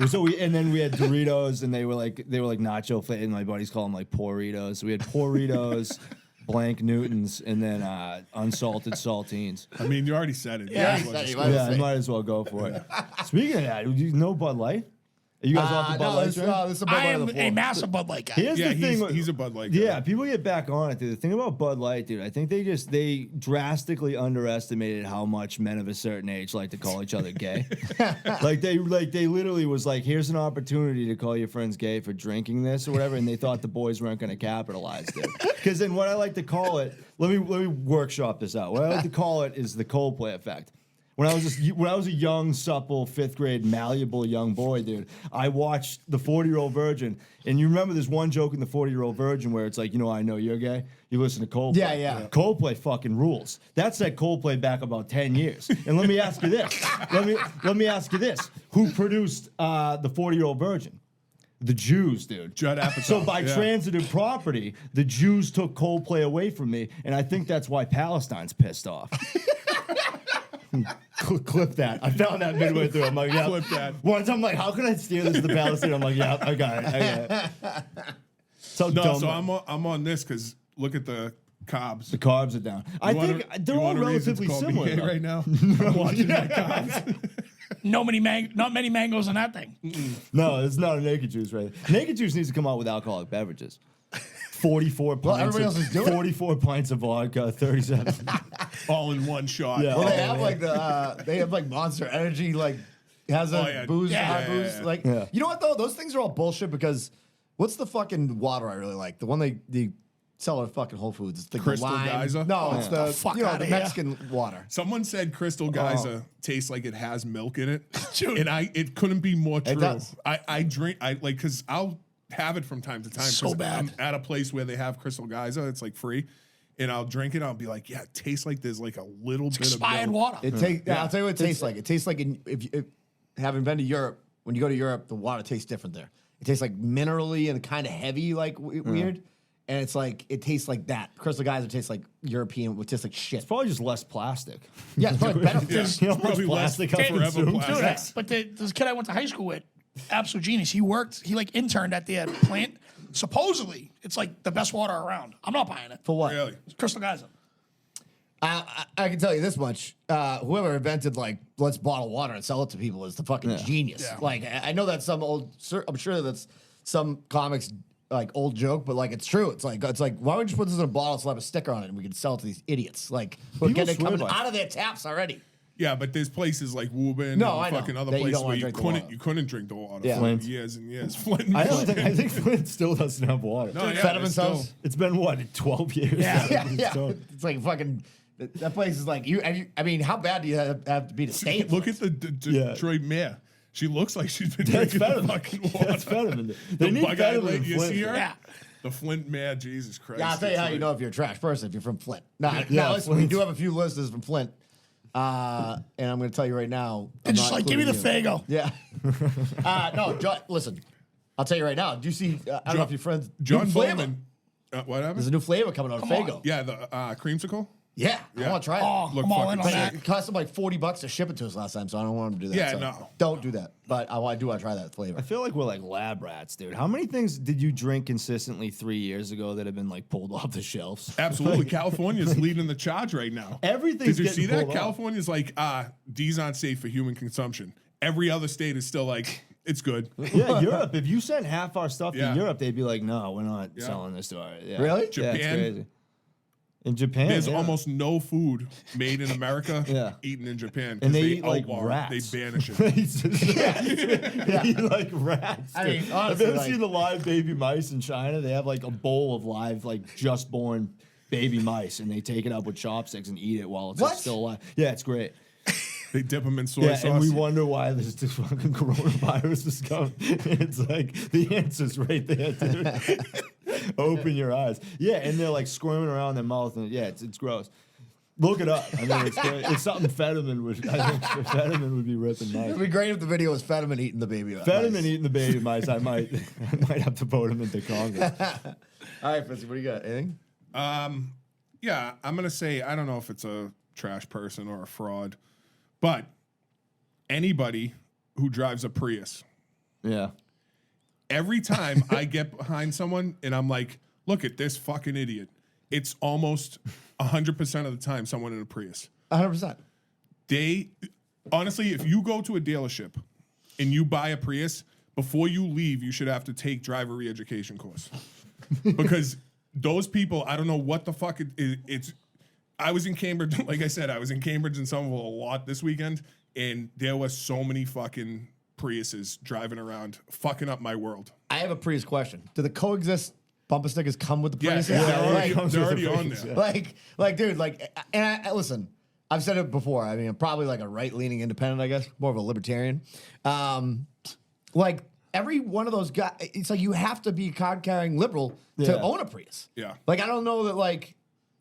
S3: So and then we had Doritos and they were like nacho flavor and my buddies called them like Poritos. So we had Poritos, blank Newtons, and then unsalted saltines.
S5: I mean, you already said it.
S4: Yeah.
S5: You might as
S2: You
S5: well
S2: might
S5: just-
S2: as
S3: Yeah, I might as well go for it. Speaking of that, do you know Bud Light? Are you guys off the Bud
S2: no,
S3: Light
S2: this,
S3: train?
S2: this is a Bud
S4: I
S2: Light on
S4: am
S2: the floor.
S4: a massive Bud Light guy.
S3: Here's
S5: Yeah,
S3: the thing.
S5: he's a Bud Light guy.
S3: Yeah, people get back on it, dude. The thing about Bud Light, dude, I think they drastically underestimated how much men of a certain age like to call each other gay. they literally was like, here's an opportunity to call your friends gay for drinking this or whatever, and they thought the boys weren't going to capitalize, dude. Because then what I like to call it, let me workshop this out. What I like to call it is the Coldplay effect. When I was a young, supple, 5th grade, malleable young boy, dude, I watched The 40-Year-Old Virgin. And you remember there's one joke in The 40-Year-Old Virgin where it's like, I know you're gay. You listen to Coldplay.
S2: Yeah.
S3: Coldplay fucking rules. That set Coldplay back about 10 years. And let me ask you this. Let me ask you this. Who produced The 40-Year-Old Virgin? The Jews, dude.
S5: Judd Apatow.
S3: So by
S5: yeah.
S3: transitive property, the Jews took Coldplay away from me, and I think that's why Palestine's pissed off. Clip that. I found that midway through. I'm like, yeah.
S5: Clip that.
S3: Once I'm like, how can I steer this to Palestine? I'm like, yeah, I got it. So
S5: No,
S3: dumb.
S5: so I'm on this because look at the carbs.
S3: The carbs are down. I think they're all relatively similar.
S5: Right
S3: though.
S5: now, I'm watching my carbs.
S4: Not many mangoes in that thing.
S3: No, it's not a naked juice, right? Naked juice needs to come out with alcoholic beverages. 44 pints.
S2: everybody else is doing it.
S3: 44 pints of vodka, 37.
S5: All in one shot.
S3: Yeah.
S2: Well, they have like they have like Monster Energy, like has a
S5: Oh, yeah.
S2: booze,
S4: Yeah.
S2: hot
S5: Yeah,
S2: booze.
S5: yeah.
S2: Like,
S3: Yeah.
S2: you know what though? Those things are all bullshit because what's the fucking water I really like? The one they sell at fucking Whole Foods. It's the
S5: Crystal
S2: lime.
S5: Geyser?
S2: No, it's the
S4: fuck
S2: the
S4: outta here.
S2: Mexican water.
S5: Someone said Crystal Geyser tastes like it has milk in it,
S4: Dude.
S5: and it couldn't be more true.
S2: does.
S5: I drink because I'll have it from time to time.
S4: So
S5: 'cause
S4: bad.
S5: I'm at a place where they have Crystal Geyser. It's like free, and I'll drink it. I'll be like, yeah, it tastes like there's like a little bit
S4: Expired
S5: of milk.
S4: water.
S2: It tastes. Yeah, I'll tell you what it tastes like. It tastes like if having been to Europe. When you go to Europe, the water tastes different there. It tastes like minerally and kind of heavy, like weird. And it's like it tastes like that. Crystal Geyser tastes like European, which tastes like shit.
S3: It's probably just less plastic.
S2: Yeah, it's probably better.
S5: Yeah,
S3: You know how much
S5: probably less
S3: plastic I
S5: forever
S3: consume?
S5: plastic.
S4: Dude, but this kid I went to high school with, absolute genius. He like interned at the plant. Supposedly, it's like the best water around. I'm not buying it.
S2: For what?
S5: Really?
S4: It's Crystal Geyser.
S2: I can tell you this much: whoever invented like let's bottle water and sell it to people is the fucking genius.
S4: Yeah.
S2: Like I know that's some old. I'm sure that's some comics like old joke, but like it's true. It's like why would you put this in a bottle, slap a sticker on it, and we can sell it to these idiots? Like we're
S3: People
S2: getting
S3: swear
S2: coming
S3: by it.
S2: out of their taps already.
S5: Yeah, but there's places like Woburn
S2: No,
S5: and
S2: I know.
S5: fucking other
S2: That you
S5: places
S2: don't
S5: where
S2: wanna
S5: you
S2: drink the
S5: couldn't
S2: water.
S5: drink the water
S2: Yeah.
S5: for
S3: Flint.
S5: years and years. Flint.
S3: I think Flint still doesn't have water.
S5: No, yeah,
S2: Fetterman's
S5: it's still-
S2: house.
S3: It's been what, 12 years?
S2: Yeah.
S3: So-
S2: It's like fucking. That place is like you. I mean, how bad do you have to be to stay? in
S5: Look
S2: Flint?
S5: at the
S3: Yeah.
S5: Detroit mayor. She looks like she's been
S3: That's
S5: drinking
S3: better.
S5: the fucking water.
S3: That's better than
S5: The
S3: they need
S5: bug-eyed
S3: better
S5: lady,
S3: than
S5: you
S3: Flint.
S5: see her?
S4: Yeah.
S5: The Flint mayor, Jesus Christ.
S2: Yeah, I'll tell you how you
S5: Detroit.
S2: know if you're a trash person if you're from Flint. Now,
S3: Yeah,
S2: listen, we
S3: Flint.
S2: do have a few listeners from Flint, and I'm going to tell you right now. I'm
S4: And just
S2: not
S4: like, give me the
S2: including you.
S4: Fago.
S2: Yeah. No, John, listen. I'll tell you right now. Do you see? I don't know if your friends.
S5: John
S2: new flavor.
S5: Bowman. What happened?
S2: There's a new flavor coming out of
S4: Come on.
S2: Fago.
S5: Yeah, the creamsicle.
S2: Yeah, I
S5: Yeah.
S2: want to try it.
S4: Oh,
S5: Look
S4: I'm all in on
S5: fucking
S4: that.
S2: It cost them like $40 to ship it to us last time, so I don't want them to do that.
S5: Yeah,
S2: so
S5: no.
S2: Don't do that. But I do want to try that flavor.
S3: I feel like we're like lab rats, dude. How many things did you drink consistently 3 years ago that have been like pulled off the shelves?
S5: Absolutely. California's leading the charge right now.
S3: Everything's
S5: Did you
S3: getting
S5: see that?
S3: pulled off.
S5: California's like, these aren't safe for human consumption. Every other state is still like, it's good.
S3: Yeah, Europe. If you sent half our stuff
S5: Yeah.
S3: to Europe, they'd be like, "No, we're not
S5: Yeah.
S3: selling this to our." Yeah.
S2: Really?
S3: Yeah, it's
S5: Japan?
S3: crazy. In Japan,
S5: There's
S3: yeah.
S5: almost no food made in America
S3: Yeah.
S5: eaten in Japan. 'Cause
S3: And they eat like
S5: outlaw it.
S3: rats.
S5: They banish it.
S3: They eat like rats.
S2: I mean,
S3: dude.
S2: honestly,
S3: have you ever
S2: like-
S3: seen the live baby mice in China? They have like a bowl of live, like just born baby mice, and they take it up with chopsticks and eat it while it's like,
S2: What?
S3: still alive. Yeah, it's great.
S5: They dip them in soy
S3: Yeah,
S5: sauce.
S3: and we wonder why this fucking coronavirus is coming. It's like the answer's right there, dude. Open your eyes. Yeah, and they're like squirming around their mouth, and yeah, it's gross. Look it up. I mean, it's great. It's something Fetterman would. I think Fetterman would be ripping nice.
S2: It'd be great if the video was Fetterman eating the baby.
S3: Fetterman eating the baby mice. I might have to vote him into Congress.
S2: All right, Fitzy, what do you got? Anything?
S5: Yeah, I'm gonna say I don't know if it's a trash person or a fraud, but anybody who drives a Prius.
S3: Yeah.
S5: Every time I get behind someone and I'm like, look at this fucking idiot. It's almost 100% of the time someone in a Prius.
S2: 100%.
S5: They, honestly, if you go to a dealership and you buy a Prius, before you leave, you should have to take driver re-education course. Because those people, I don't know what the fuck it's. I was in Cambridge, like I said, I was in Cambridge and Somerville a lot this weekend, and there was so many fucking Priuses driving around, fucking up my world.
S2: I have a Prius question. Do the coexist bumper stickers come with the
S5: Yeah,
S2: Prius?
S5: they're already on there.
S2: Like, dude, like, and listen, I've said it before. I mean, I'm probably like a right-leaning independent, I guess, more of a libertarian. Like, every one of those guys, it's like you have to be a card-carrying liberal to
S3: Yeah.
S2: own a Prius.
S5: Yeah.
S2: Like, I don't know that, like,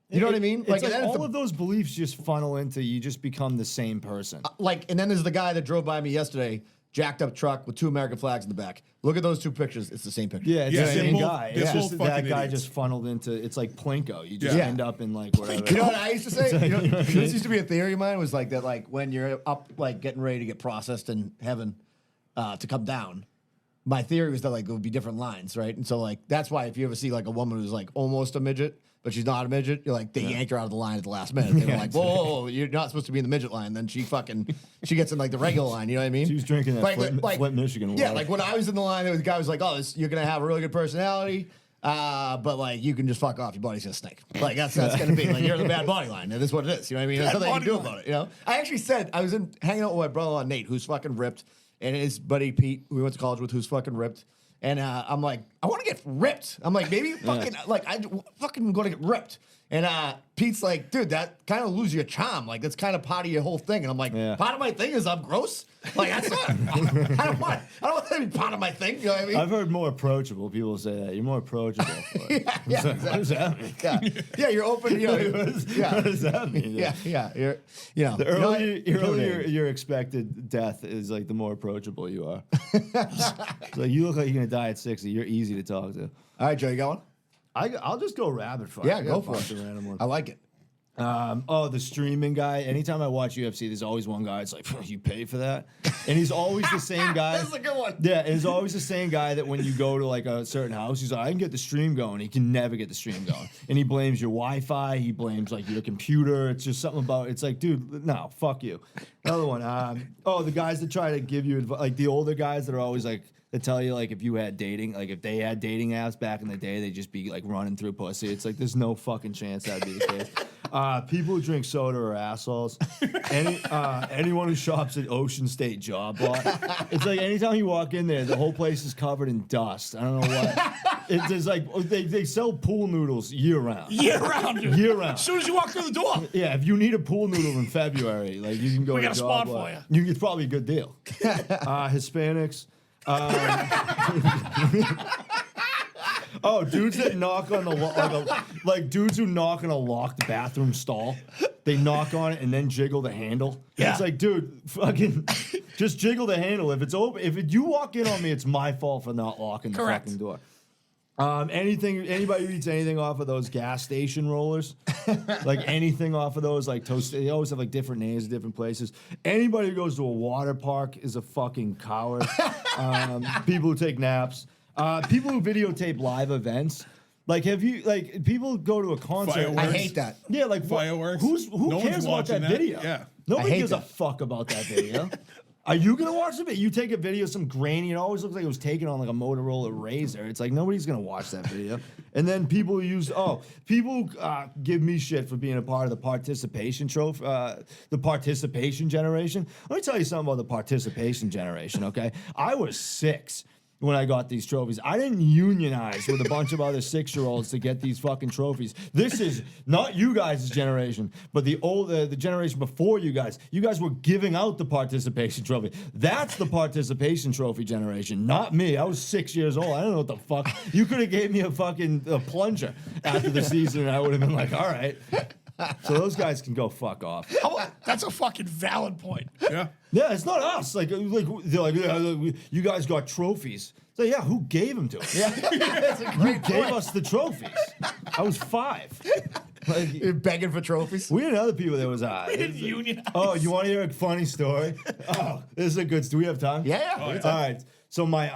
S2: you know what I mean?
S3: It's like
S2: and then
S3: all of those beliefs just funnel into you just become the same person.
S2: and then there's the guy that drove by me yesterday, jacked up truck with 2 American flags in the back. Look at those 2 pictures. It's the same picture.
S3: Yeah, it's
S5: Yeah,
S3: the
S5: they're
S3: same
S5: both-
S3: guy.
S5: they're
S3: It's
S5: both
S3: just that
S5: fucking
S3: guy
S5: idiots.
S3: just funneled into. It's like Plinko. You just
S2: Yeah.
S3: end up in like whatever.
S2: You know what I used to say? You know, this used to be a theory of mine, was like that, like when you're up, like getting ready to get processed in heaven to come down, my theory was that like there would be different lines, right? And so like that's why if you ever see like a woman who's like almost a midget, but she's not a midget, you're like, they yank her out of the line at the last minute. They're like, whoa, you're not supposed to be in the midget line. Then she gets in like the regular line, you know what I mean?
S3: She was drinking that Flint, Michigan
S2: Yeah,
S3: water.
S2: like when I was in the line, the guy was like, oh, you're going to have a really good personality. But like you can just fuck off. Your body's gonna stink. Like that's gonna be like you're in the bad body line. And this is what it is. You know what I mean? There's nothing you can do about it. You know. I actually said I was hanging out with my brother-in-law Nate, who's fucking ripped, and his buddy Pete, who we went to college with, who's fucking ripped. And I'm like, I want to get ripped. I'm like, maybe fucking like I fucking going to get ripped. And Pete's like, dude, that kind of loses your charm. Like that's kind of part of your whole thing. And I'm like, part of my thing is I'm gross. Like that's not. I don't want that to be part of my thing. You know what I mean?
S3: I've heard more approachable people say that. You're more approachable.
S2: yeah,
S3: What does that mean?
S2: yeah, you're open. You know,
S3: What does that mean?
S2: yeah. You're, you know,
S3: The
S2: you know,
S3: earlier your expected death is like the more approachable you are. So you look like you're gonna die at 60. You're easy to talk to.
S2: All right, Joe, you got one?
S3: I'll just go rapid fire.
S2: Yeah, go for
S3: Fuck
S2: it.
S3: the random one.
S2: I like it.
S3: The streaming guy. Anytime I watch UFC, there's always one guy. It's like, you pay for that, and he's always the same guy.
S2: That's a good one.
S3: Yeah, and he's always the same guy that when you go to like a certain house, he's like, I can get the stream going. He can never get the stream going, and he blames your Wi-Fi. He blames like your computer. It's just something about. It's like, dude, no, fuck you. Another one. The guys that try to give you advice, like the older guys that are always like. They tell you like if you had dating, like if they had dating apps back in the day, they'd just be like running through pussy. It's like there's no fucking chance that'd be the case. People who drink soda are assholes. Anyone who shops at Ocean State Job Lot, it's like anytime you walk in there, the whole place is covered in dust. I don't know what. There's like they sell pool noodles year round.
S4: Year round, dude.
S3: Year round.
S4: As soon as you walk through the door.
S3: Yeah, if you need a pool noodle in February, like you can go.
S4: We
S3: to
S4: got a
S3: Job
S4: spot
S3: Lot.
S4: for you.
S3: It's probably a good deal. Hispanics. Dudes that knock on the like dudes who knock on a locked bathroom stall. They knock on it and then jiggle the handle.
S4: Yeah.
S3: It's like, dude, fucking just jiggle the handle. If it's open, you walk in on me, it's my fault for not locking the
S4: Correct.
S3: fucking door. Anybody who eats anything off of those gas station rollers, like anything off of those, like toast, they always have like different names at different places. Anybody who goes to a water park is a fucking coward. People who take naps, people who videotape live events. Like, have you like people go to a concert?
S5: Fireworks.
S2: I hate that.
S3: Yeah, like
S5: Fireworks.
S3: Who
S5: No one's
S3: cares about
S5: watching
S3: that
S5: that.
S3: video?
S5: Yeah.
S3: Nobody
S2: I hate
S3: gives a
S2: that.
S3: fuck about that video. Are you gonna watch the video? You take a video, some grainy. It always looks like it was taken on like a Motorola Razor. It's like nobody's gonna watch that video. And then people give me shit for being a part of the participation trophy, the participation generation. Let me tell you something about the participation generation. Okay, I was 6 when I got these trophies. I didn't unionize with a bunch of other 6-year-olds to get these fucking trophies. This is not you guys' generation, but the generation before you guys. You guys were giving out the participation trophy. That's the participation trophy generation, not me. I was 6 years old. I don't know what the fuck. You could have gave me a plunger after the season, and I would have been like, all right. So those guys can go fuck off.
S4: That's a fucking valid point.
S5: Yeah.
S3: Yeah, it's not us. Like they're like, yeah, you guys got trophies. So yeah, who gave them to us? Yeah, who gave us the trophies? I was 5. Like,
S2: You're begging for trophies.
S3: we had other people that was
S4: Union.
S3: Oh, you want to hear a funny story? Oh, this is a good. Do we have time?
S2: Yeah.
S5: Oh, yeah.
S3: All right. So my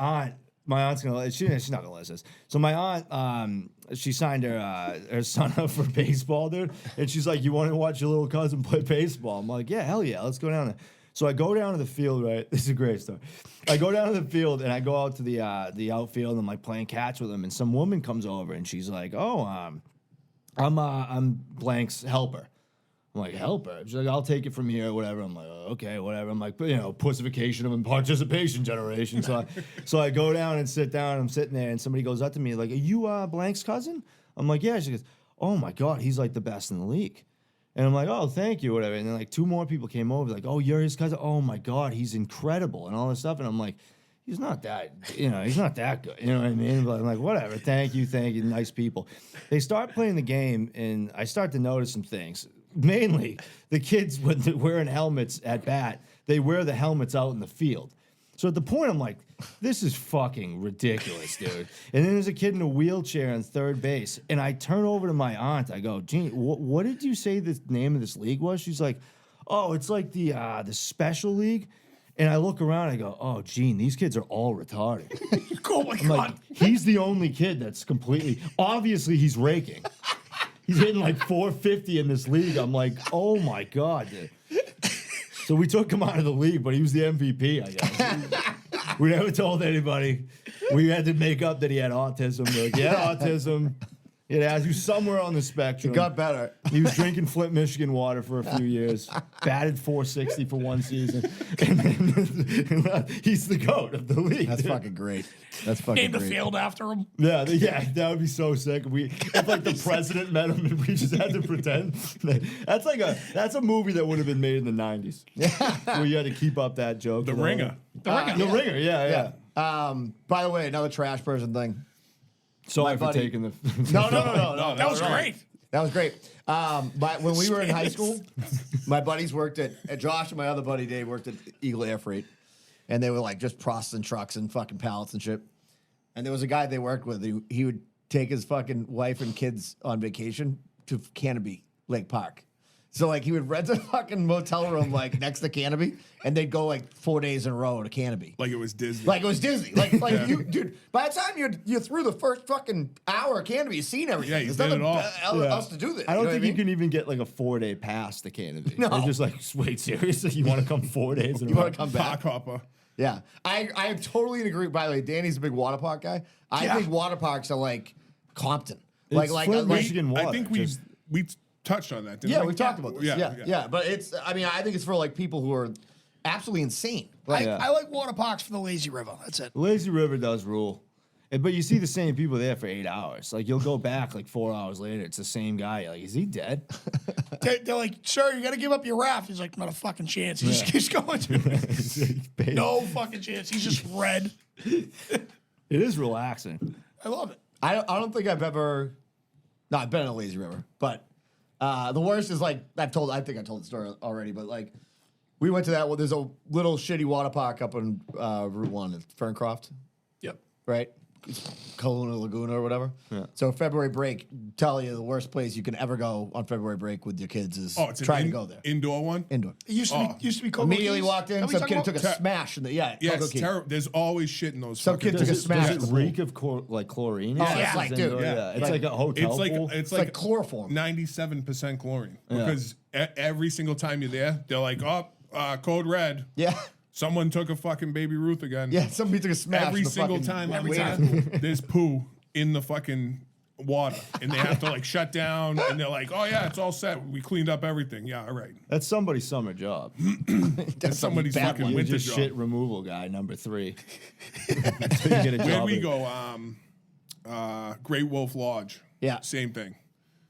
S3: aunt's gonna. She's not gonna listen to this. So my aunt, she signed her son up for baseball, dude. And she's like, "You want to watch your little cousin play baseball?" I'm like, "Yeah, hell yeah, let's go down there." So I go down to the field, right? This is a great story. I go down to the field and I go out to the outfield and I'm like playing catch with him. And some woman comes over and she's like, "Oh, I'm Blank's helper." I'm like, "Helper?" She's like, "I'll take it from here, or whatever." I'm like, "Oh, okay, whatever." I'm like, pussification of participation generation. So I go down and sit down. And I'm sitting there, and somebody goes up to me like, "Are you Blank's cousin?" I'm like, "Yeah." She goes, "Oh my God, he's like the best in the league." And I'm like, "Oh, thank you, whatever." And then like 2 more people came over, like, "Oh, you're his cousin? Oh my God, he's incredible," and all this stuff. And I'm like, he's not that, he's not that good. You know what I mean? But I'm like, whatever. Thank you, nice people. They start playing the game, and I start to notice some things. Mainly, the kids when they're wearing helmets at bat, they wear the helmets out in the field. So at the point, I'm like, this is fucking ridiculous, dude. And then there's a kid in a wheelchair on third base, and I turn over to my aunt. I go, "Jean, what did you say the name of this league was?" She's like, "Oh, it's like the special league." And I look around, I go, "Oh, Gene, these kids are all retarded."
S4: Oh my
S3: I'm
S4: God.
S3: like, he's the only kid that's completely, obviously he's raking. He's hitting like 450 in this league. I'm like, oh my God, dude. So we took him out of the league, but he was the MVP, I guess. We never told anybody. We had to make up that he had autism. We're like, yeah, autism. It has you somewhere on the spectrum.
S2: It got better.
S3: He was drinking Flint, Michigan water for a few years. Batted .460 for one season. And then he's the GOAT of the league.
S2: That's
S3: dude.
S2: fucking great. That's fucking
S4: Named the
S2: great.
S4: field after him.
S3: Yeah, that would be so sick. If like the president met him and we just had to pretend. That's a movie that would have been made in the 90s. Yeah. Where you had to keep up that joke.
S5: The Ringer.
S3: The Ringer, yeah.
S2: By the way, another trash person thing.
S3: Sorry for
S2: buddy-
S3: taking the.
S2: No.
S4: That was great.
S2: That was great. But when we were in high school, my buddies worked at Josh and my other buddy Dave worked at Eagle Air Freight, and they were like just processing trucks and fucking pallets and shit. And there was a guy they worked with. He would take his fucking wife and kids on vacation to Canopy Lake Park. So like he would rent a fucking motel room like next to Canopy, and they'd go like 4 days in a row to Canopy.
S5: Like it was Disney.
S2: Like it was Disney. Like you, dude. By the time you're through the first fucking hour of Canopy, you've seen everything.
S5: Yeah, you
S2: There's
S5: did
S2: nothing
S5: it all.
S2: else to do there.
S3: I don't
S2: know
S3: think
S2: what
S3: you can even get like a 4-day pass to Canada.
S2: No.
S3: They're just like, wait, seriously? You want to come 4 days in a
S2: You
S3: row?
S2: want to come back?
S5: Park hopper.
S2: Yeah, I am totally in agreement. By the way, Danny's a big water park guy. I
S4: Yeah.
S2: think water parks are like Compton.
S3: It's Flint, Michigan water.
S5: I think we touched on that, didn't
S2: Yeah,
S5: we?
S2: we talked about this. Yeah. But it's. I mean, I think it's for like people who are absolutely insane. Like,
S3: Yeah.
S4: I like water parks for the lazy river. That's it.
S3: Lazy River does rule. But you see the same people there for 8 hours. Like, you'll go back like 4 hours later. It's the same guy. You're like, is he dead?
S4: They're like, "Sir, you got to give up your raft." He's like, "Not a fucking chance." He just keeps going. No fucking chance. He's just red.
S3: It is relaxing.
S4: I love it.
S2: I don't think I've ever. No, I've been in a lazy river, but the worst is like I think I told the story already, but like we went to that. Well, there's a little shitty water park up on Route 1 at Ferncroft,
S4: Yep.
S2: right? It's Kaluna Laguna or whatever. Yeah. So February break, tell you the worst place you can ever go on February break with your kids is
S5: Oh, it's
S2: trying
S5: an
S2: to go there.
S5: Indoor one?
S2: Indoor.
S4: It used to be Coco
S2: Immediately
S4: Keys.
S2: walked in,
S4: That we
S2: some
S4: talking
S2: kid took
S4: about?
S2: a smash in the
S5: Yeah,
S2: Coco
S5: it's
S2: Key.
S5: terrible. There's always shit in those.
S2: Some
S5: fucking-
S2: kid took a smash.
S3: Does it
S2: in the pool.
S3: reek of like chlorine?
S2: Oh,
S4: yeah.
S2: it's like, dude,
S5: yeah.
S3: It's like a hotel
S5: It's like
S3: pool.
S5: it's
S2: like
S5: like
S2: chloroform.
S5: 97% chlorine because every single time you're there, they're like, "Oh, code red."
S2: Yeah.
S5: Someone took a fucking Baby Ruth again.
S2: Yeah, somebody took a smash.
S5: Every
S2: the
S5: single
S2: fucking
S5: time,
S2: wave
S5: there's poo in the fucking water, and they have to like shut down, and they're like, "Oh yeah, it's all set. We cleaned up everything. Yeah, all right."
S3: That's somebody's summer job.
S5: That's somebody's
S2: bad
S5: fucking
S2: one.
S3: You're
S5: winter
S3: just
S5: job.
S3: shit removal guy, number 3. So you get a
S5: Where'd
S3: job
S5: we
S3: at-
S5: go? Great Wolf Lodge.
S2: Yeah.
S5: Same thing.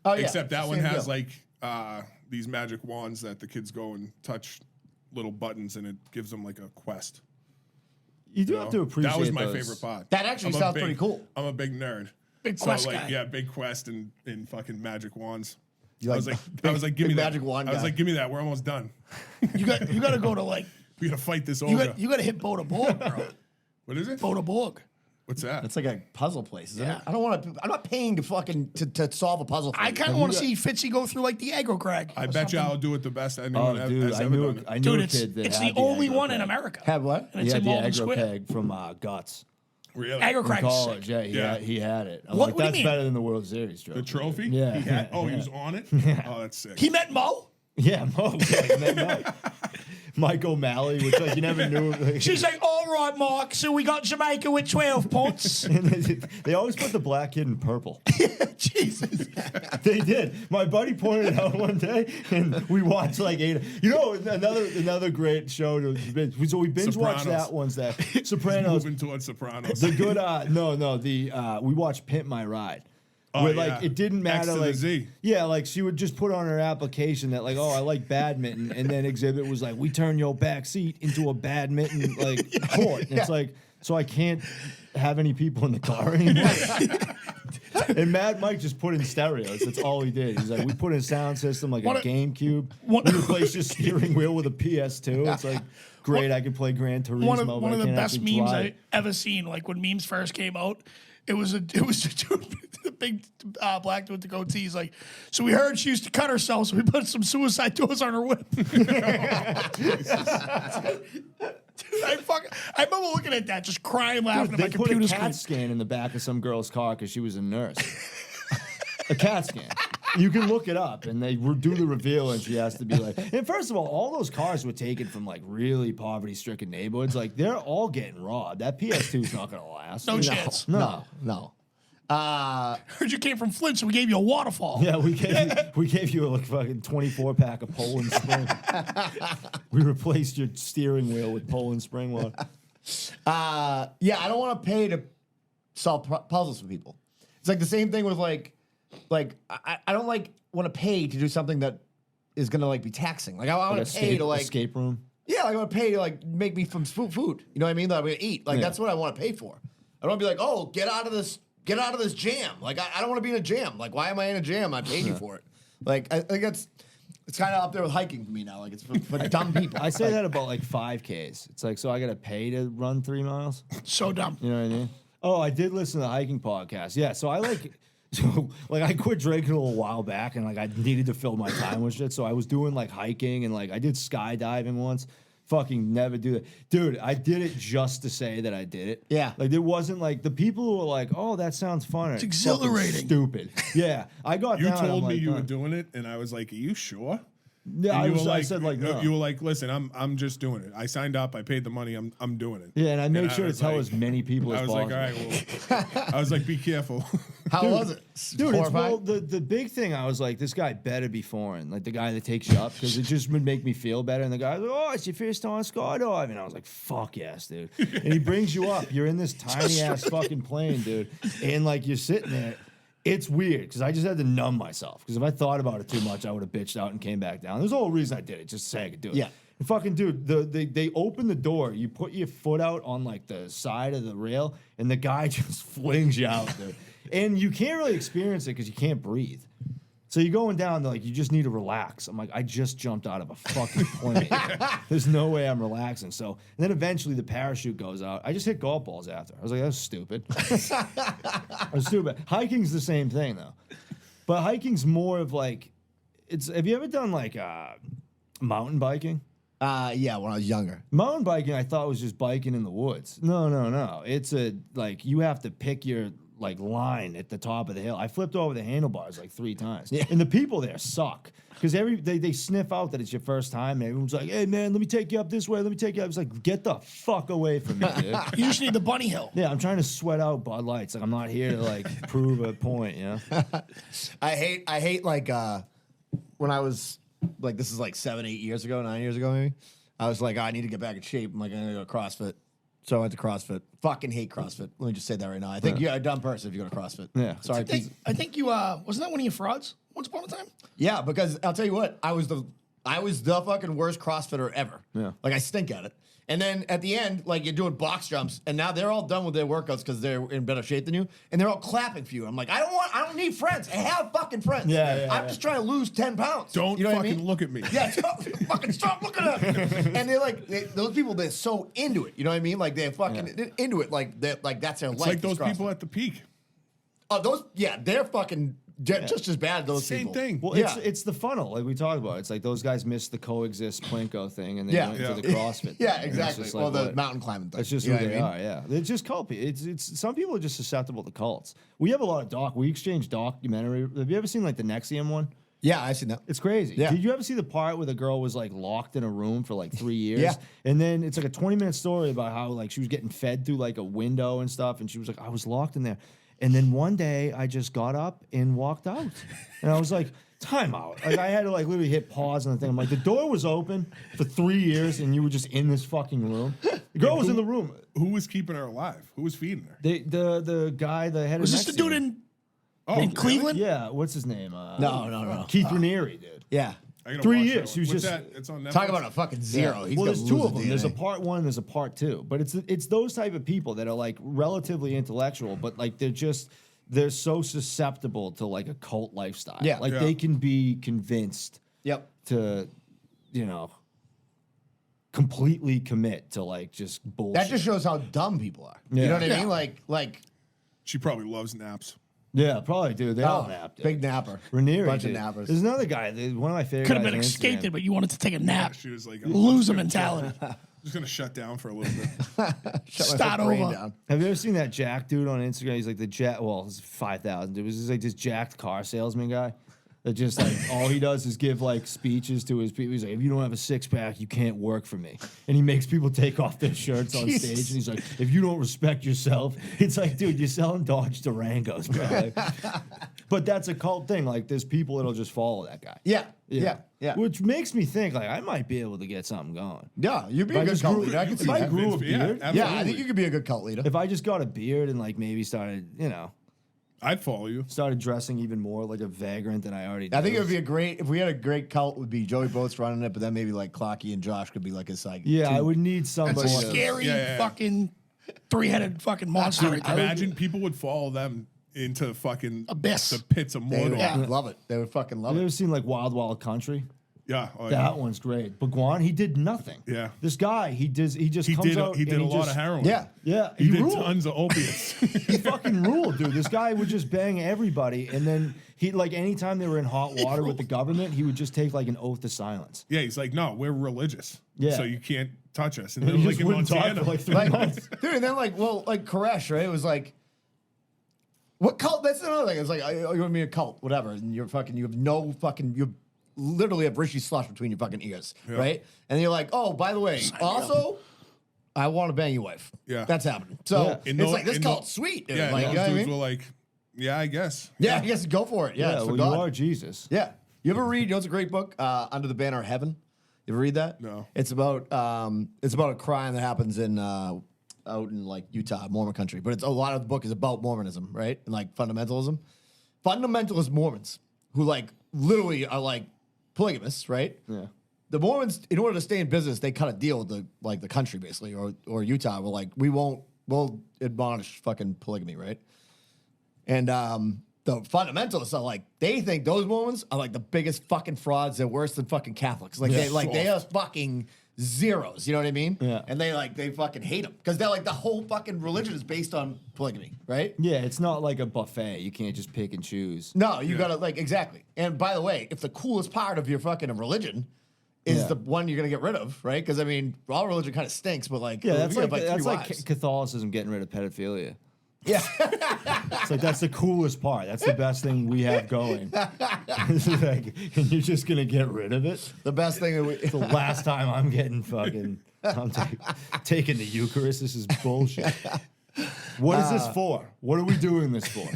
S2: Oh, yeah.
S5: Except that one
S2: Same
S5: has
S2: deal.
S5: like these magic wands that the kids go and touch little buttons, and it gives them like a quest.
S3: You do
S5: you
S3: have
S5: know?
S3: to appreciate
S5: That was my
S3: those.
S5: favorite part.
S2: That actually
S5: I'm a
S2: sounds
S5: big-
S2: pretty cool.
S5: I'm a big nerd.
S4: Big
S5: So
S4: quest
S5: like,
S4: guy.
S5: yeah, big quest and fucking magic wands.
S2: You
S5: I was
S2: like
S5: like,
S2: big-
S5: give me
S2: big
S5: that.
S2: magic wand
S5: I was
S2: guy.
S5: like, give me that. We're almost done.
S4: You got to go to like
S5: We gotta fight this
S4: you
S5: ogre.
S4: got to hit Boda Borg, bro.
S5: What is it?
S4: Boda Borg.
S5: What's that?
S2: It's like a puzzle place, isn't
S4: Yeah.
S2: it? I don't want to. I'm not paying to fucking to solve a puzzle. For
S4: I
S2: you.
S4: kind of want to see Fitzy go through like the aggro crag.
S5: I
S4: or
S5: bet you
S4: something.
S5: I'll do it the best
S3: Oh,
S5: anyone
S3: dude,
S5: has
S3: I
S5: ever
S3: knew
S5: done.
S3: a
S4: Dude,
S3: kid that
S4: it's
S3: had
S4: the only
S3: aggro
S4: one in
S3: crag.
S4: America.
S2: Have what?
S4: And
S3: He
S4: it's
S3: had
S4: in
S3: the
S4: Malden
S3: aggro
S4: Square.
S3: keg from Guts
S5: Really?
S4: Aggro
S3: in
S4: crag is
S3: college.
S4: sick.
S3: Yeah,
S5: Yeah.
S3: he had it. I'm
S4: What-
S3: like,
S4: what do you
S3: that's
S4: mean?
S3: better than the World Series trophy.
S5: The trophy?
S3: Yeah.
S5: He had, he was on it? Oh, that's sick.
S4: He met Mo.
S3: Yeah, Mo. Yeah, and then Mike O'Malley, which like you never knew. Like,
S4: She's like, all right, Mark. So we got Jamaica with 12 points.
S3: and they always put the black kid in purple.
S4: Jesus.
S3: They did. My buddy pointed it out one day, and we watched like 8. You know, another great show to binge. So we binge watched
S5: Sopranos.
S3: that one's that Sopranos.
S5: Moving towards Sopranos.
S3: The good, we watched Pimp My Ride.
S5: Oh,
S3: Where
S5: yeah.
S3: like it didn't
S5: X
S3: matter,
S5: to the
S3: like
S5: Z.
S3: yeah, like she would just put on her application that like, oh, I like badminton, and then Exhibit was like, we turn your back seat into a badminton like court. And it's like, so I can't have any people in the car anymore. And Mad Mike just put in stereos. That's all he did. He's like, we put in a sound system like
S4: What
S3: a
S4: a-
S3: GameCube.
S4: what-
S3: We replaced your steering wheel with a PS2. It's like great. I could play Gran Turismo.
S4: one of
S3: but
S4: one
S3: I
S4: of the
S3: can't
S4: best
S3: actually
S4: memes
S3: drive.
S4: I ever seen. Like when memes first came out, it was a dude, the big black dude with the goatee. He's like, so we heard she used to cut herself, so we put some suicide doors on her whip. Dude, I remember looking at that, just crying, laughing
S3: Dude,
S4: at my
S3: they put a
S4: computer
S3: CAT
S4: screen.
S3: scan in the back of some girl's car because she was a nurse. A CAT scan. You can look it up, and they do the reveal, and she has to be like. And first of all those cars were taken from like really poverty-stricken neighborhoods. Like they're all getting robbed. That PS2 is not gonna last.
S4: No chance.
S3: No.
S2: No.
S4: Heard you came from Flint, so we gave you a waterfall.
S3: Yeah, we gave you a like fucking 24-pack of Poland Spring. We replaced your steering wheel with Poland Spring water.
S2: Yeah, I don't want to pay to solve puzzles for people. It's like the same thing with like I don't like want to pay to do something that is gonna like be taxing. Like I want to pay to like
S3: escape room.
S2: yeah, like I want to pay to like make me some food. You know what I mean? That I'm gonna eat. Like
S3: Yeah.
S2: that's what I want to pay for. I don't want to be like, oh, get out of this jam. Like I don't want to be in a jam. Like why am I in a jam? I paid you for it. Like I think it's kind of up there with hiking for me now. Like it's for dumb people.
S3: I say
S2: Like,
S3: that about like 5Ks. It's like, so I got to pay to run 3 miles?
S4: So dumb.
S3: You know what I mean? Oh, I did listen to the hiking podcast. Yeah, so I like, so like I quit drinking a little while back, and like I needed to fill my time with shit. So I was doing like hiking, and like I did skydiving once. Fucking never do that, dude. I did it just to say that I did it.
S2: Yeah.
S3: like there wasn't like the people who were like, "Oh, that sounds fun." It's
S4: exhilarating.
S3: Stupid. Yeah, I got.
S5: You
S3: down, I'm
S5: told me
S3: like,
S5: you were
S3: "Huh."
S5: doing it, and I was like, "Are you sure?"
S3: Yeah,
S5: And
S3: I said like, no.
S5: you were like, "Listen, I'm just doing it. I signed up. I paid the money. I'm doing it."
S3: Yeah, and I made sure to
S5: was
S3: tell
S5: like-
S3: as many people
S5: I
S3: as
S5: was like,
S3: possible.
S5: "All right, well," I was like, "Be careful."
S2: how was it?
S3: Dude, it's, well,
S2: Horrifying?
S3: the big thing, I was like, this guy better be foreign. Like, the guy that takes you up, because it just would make me feel better. And the guy's like, oh, it's your first time skydiving. I was like, fuck yes, dude. And he brings you up. You're in this tiny-ass fucking plane, dude. And, like, you're sitting there. It's weird, because I just had to numb myself. Because if I thought about it too much, I would have bitched out and came back down. There's a whole reason I did it, just to say I could do it.
S2: Yeah.
S3: And fucking dude, they open the door. You put your foot out on like the side of the rail, and the guy just flings you out, dude. And you can't really experience it because you can't breathe. So you're going down, they're like, you just need to relax. I'm like, I just jumped out of a fucking plane. There's no way I'm relaxing. So, and then eventually the parachute goes out. I just hit golf balls after. I was like, that's stupid. That's stupid. Hiking's the same thing though. But hiking's more of like, have you ever done like mountain biking?
S2: Yeah, when I was younger.
S3: Mountain biking, I thought was just biking in the woods. No. It's you have to pick your like line at the top of the hill. I flipped over the handlebars like 3 times.
S2: Yeah.
S3: And the people there suck because they sniff out that it's your first time. And everyone's like, "Hey man, let me take you up this way. Let me take you up." It's like, get the fuck away from me, dude.
S4: You just need the bunny hill.
S3: Yeah, I'm trying to sweat out Bud Lights. Like I'm not here to like prove a point, you know.
S2: I hate like when I was like, this is like 7, 8 years ago, 9 years ago maybe. I was like, I need to get back in shape. I'm like, I'm gonna go to CrossFit. So I went to CrossFit. Fucking hate CrossFit. Let me just say that right now. I think you're a dumb person if you go to CrossFit.
S3: Yeah.
S2: Sorry.
S4: I think you wasn't that one of your frauds once upon a time?
S2: Yeah, because I'll tell you what, I was the fucking worst CrossFitter ever.
S3: Yeah.
S2: Like I stink at it. And then at the end, like you're doing box jumps, and now they're all done with their workouts because they're in better shape than you, and they're all clapping for you. I'm like, I don't need friends. I have fucking friends. I'm just trying to lose 10 pounds.
S5: Don't
S2: you know
S5: fucking
S2: what I mean?
S5: look at me.
S2: Yeah, don't fucking stop looking at me. And they're like, those people, they're so into it. You know what I mean? Like they're fucking into it. Like that's their
S5: It's
S2: life.
S5: like those
S2: is CrossFit.
S5: people at the peak.
S2: Oh, they're fucking just as bad as those
S5: Same
S2: people.
S5: thing.
S3: Well,
S2: Yeah.
S3: it's the funnel, like we talked about. It's like those guys missed the coexist Plinko thing, and they
S2: Yeah.
S3: went
S5: Yeah.
S3: to the CrossFit.
S2: Yeah,
S3: thing. And it's
S2: exactly.
S3: just
S2: Well, the
S3: what-
S2: mountain climbing thing.
S3: That's just
S2: You
S3: who
S2: know
S3: they
S2: what I mean?
S3: are. Yeah, they're just cult. It's some people are just susceptible to cults. We have a lot of We exchange documentary. Have you ever seen like the Nexium one?
S2: Yeah, I've seen that.
S3: It's crazy.
S2: Yeah.
S3: Did you ever see the part where the girl was like locked in a room for like 3 years?
S2: Yeah.
S3: And then it's like a 20-minute story about how like she was getting fed through like a window and stuff, and she was like, I was locked in there. And then one day I just got up and walked out. And I was like, time out. Like I had to like literally hit pause on the thing. I'm like, the door was open for 3 years and you were just in this fucking room. The girl was in the room.
S5: Who was keeping her alive? Who was feeding her?
S3: The guy, the head
S4: Was
S3: of
S4: this the
S3: Nexium.
S4: dude in
S5: Oh,
S4: Cleveland?
S3: Yeah, what's his name?
S2: No.
S3: Keith Raniere, dude.
S2: Yeah.
S5: I gotta
S3: 3
S5: watch
S3: years.
S5: that
S3: He was
S5: one. What's
S3: just-
S5: that? It's on Netflix.
S2: Talk about a fucking zero. He's
S3: Well,
S2: got
S3: there's 2 of
S2: losers
S3: them. There's a
S2: DNA.
S3: part 1, there's a part 2. But it's those type of people that are like relatively intellectual, but like they're so susceptible to like a cult lifestyle.
S2: Yeah.
S3: Like
S5: Yeah.
S3: they can be convinced
S2: Yep.
S3: to, completely commit to like just bullshit.
S2: That just shows how dumb people are. You
S3: Yeah.
S2: know what I
S4: Yeah.
S2: mean? Like
S5: She probably loves naps.
S3: yeah, probably, dude. They all napped. Dude.
S2: big napper.
S3: Raniere,
S2: Bunch
S3: dude.
S2: of nappers.
S3: There's another guy. One of my favorite.
S4: Could have
S3: guys
S4: been
S3: on
S4: escaped
S3: Instagram.
S4: it, but you wanted to take a nap.
S5: She was like,
S4: Loser mentality.
S5: Just gonna shut down for a little bit.
S2: Shut my
S4: Start
S2: brain
S4: over.
S2: down.
S3: Have you ever seen that Jack dude on Instagram? He's like the Jack. Well, it's 5,000. It was just like this jacked car salesman guy that just like all he does is give like speeches to his people. He's like, if you don't have a 6-pack, you can't work for me. And he makes people take off their shirts on
S2: Jesus.
S3: stage. And he's like, if you don't respect yourself, it's like, dude, you're selling Dodge Durangos, bro. Like, but that's a cult thing. Like, there's people that'll just follow that guy.
S2: Yeah.
S3: Which makes me think like I might be able to get something going.
S2: Yeah, you'd be
S3: If
S2: a
S3: I
S2: good
S3: just
S2: cult
S3: grew-
S2: leader. I can
S3: if
S2: see
S3: I
S2: that.
S3: grew a
S5: Yeah,
S3: beard,
S2: Yeah, I think
S5: absolutely.
S2: you could be a good cult leader.
S3: if I just got a beard and like maybe started,
S5: I'd follow you.
S3: started dressing even more like a vagrant than I already did.
S2: I think it would be if we had a great cult, would be Joey Boats running it, but then maybe like Clocky and Josh could be like his side.
S3: Yeah, I
S2: two.
S3: would need
S4: That's
S3: somebody.
S4: a
S3: to-
S4: scary
S5: Yeah.
S4: fucking 3-headed fucking monster. right there.
S5: Imagine people would follow them into fucking
S4: Abyss.
S5: the pits of
S2: They would
S5: Mordor.
S4: Yeah.
S2: love it. They would fucking love
S3: Have you
S2: it.
S3: ever seen like Wild Wild Country?
S5: Yeah. Oh,
S3: That
S5: yeah.
S3: one's great. But Guan, he did nothing.
S5: Yeah.
S3: This guy, he just
S5: He
S3: comes
S5: did.
S3: out
S5: He did
S3: and
S5: a lot
S3: just,
S5: of heroin.
S2: Yeah.
S3: Yeah,
S5: He did
S3: ruled.
S5: tons of opiates.
S3: He fucking ruled, dude. This guy would just bang everybody, and then he like anytime they were in hot water with the government, he would just take like an oath of silence.
S5: Yeah, he's like, no, we're religious.
S3: Yeah.
S5: So you can't touch us. And
S3: He
S5: then like
S3: just
S5: in
S3: wouldn't talk
S5: Montana,
S3: for like 3
S2: Like,
S3: months.
S2: dude, and then like Koresh, right? It was like, what cult? That's another thing. It's like, you want to be a cult, whatever, and you have no fucking, you literally have Rishi slush between your fucking ears, right? And you're like, oh, by the way, also, I want to bang your wife.
S5: Yeah.
S2: That's happening. So
S3: Yeah.
S2: it's
S5: In tho-
S2: like this
S5: in
S2: cult's
S5: tho-
S2: sweet, dude.
S5: yeah,
S2: like,
S5: those
S2: you know what I
S5: dudes
S2: mean?
S5: were like, yeah, I guess.
S2: Yeah, I guess go for it. Yeah, it's for
S3: well,
S2: God.
S3: you are Jesus.
S2: Yeah. You ever read? You know, it's a great book, Under the Banner of Heaven. You ever read that?
S5: No.
S2: It's about a crime that happens in out in like Utah, Mormon country. But it's a lot of the book is about Mormonism, right? And like fundamentalism. Fundamentalist Mormons who like literally are like polygamists, right?
S3: Yeah.
S2: The Mormons, in order to stay in business, they cut a deal with the country basically, or Utah. We're like, we'll admonish fucking polygamy, right? And the fundamentalists are like, they think those Mormons are like the biggest fucking frauds. They're worse than fucking Catholics. Like they are fucking zeros. You know what I mean?
S3: Yeah.
S2: And they fucking hate them because they're like the whole fucking religion is based on polygamy, right?
S3: Yeah, it's not like a buffet. You can't just pick and choose.
S2: No, you gotta like exactly. And by the way, if the coolest part of your fucking religion is
S3: Yeah.
S2: the one you're gonna get rid of, right? Because I mean, all religion kind of stinks, but like
S3: Yeah,
S2: if
S3: that's
S2: you
S3: like
S2: have,
S3: that's
S2: three
S3: like
S2: wives.
S3: Catholicism getting rid of pedophilia. Yeah. It's like, that's the coolest part. That's the best thing we have going. It's like, and you're just going to get rid of it?
S2: The best thing that we.
S3: It's the last time I'm getting fucking, taking the Eucharist. This is bullshit. What is this for? What are we doing this for?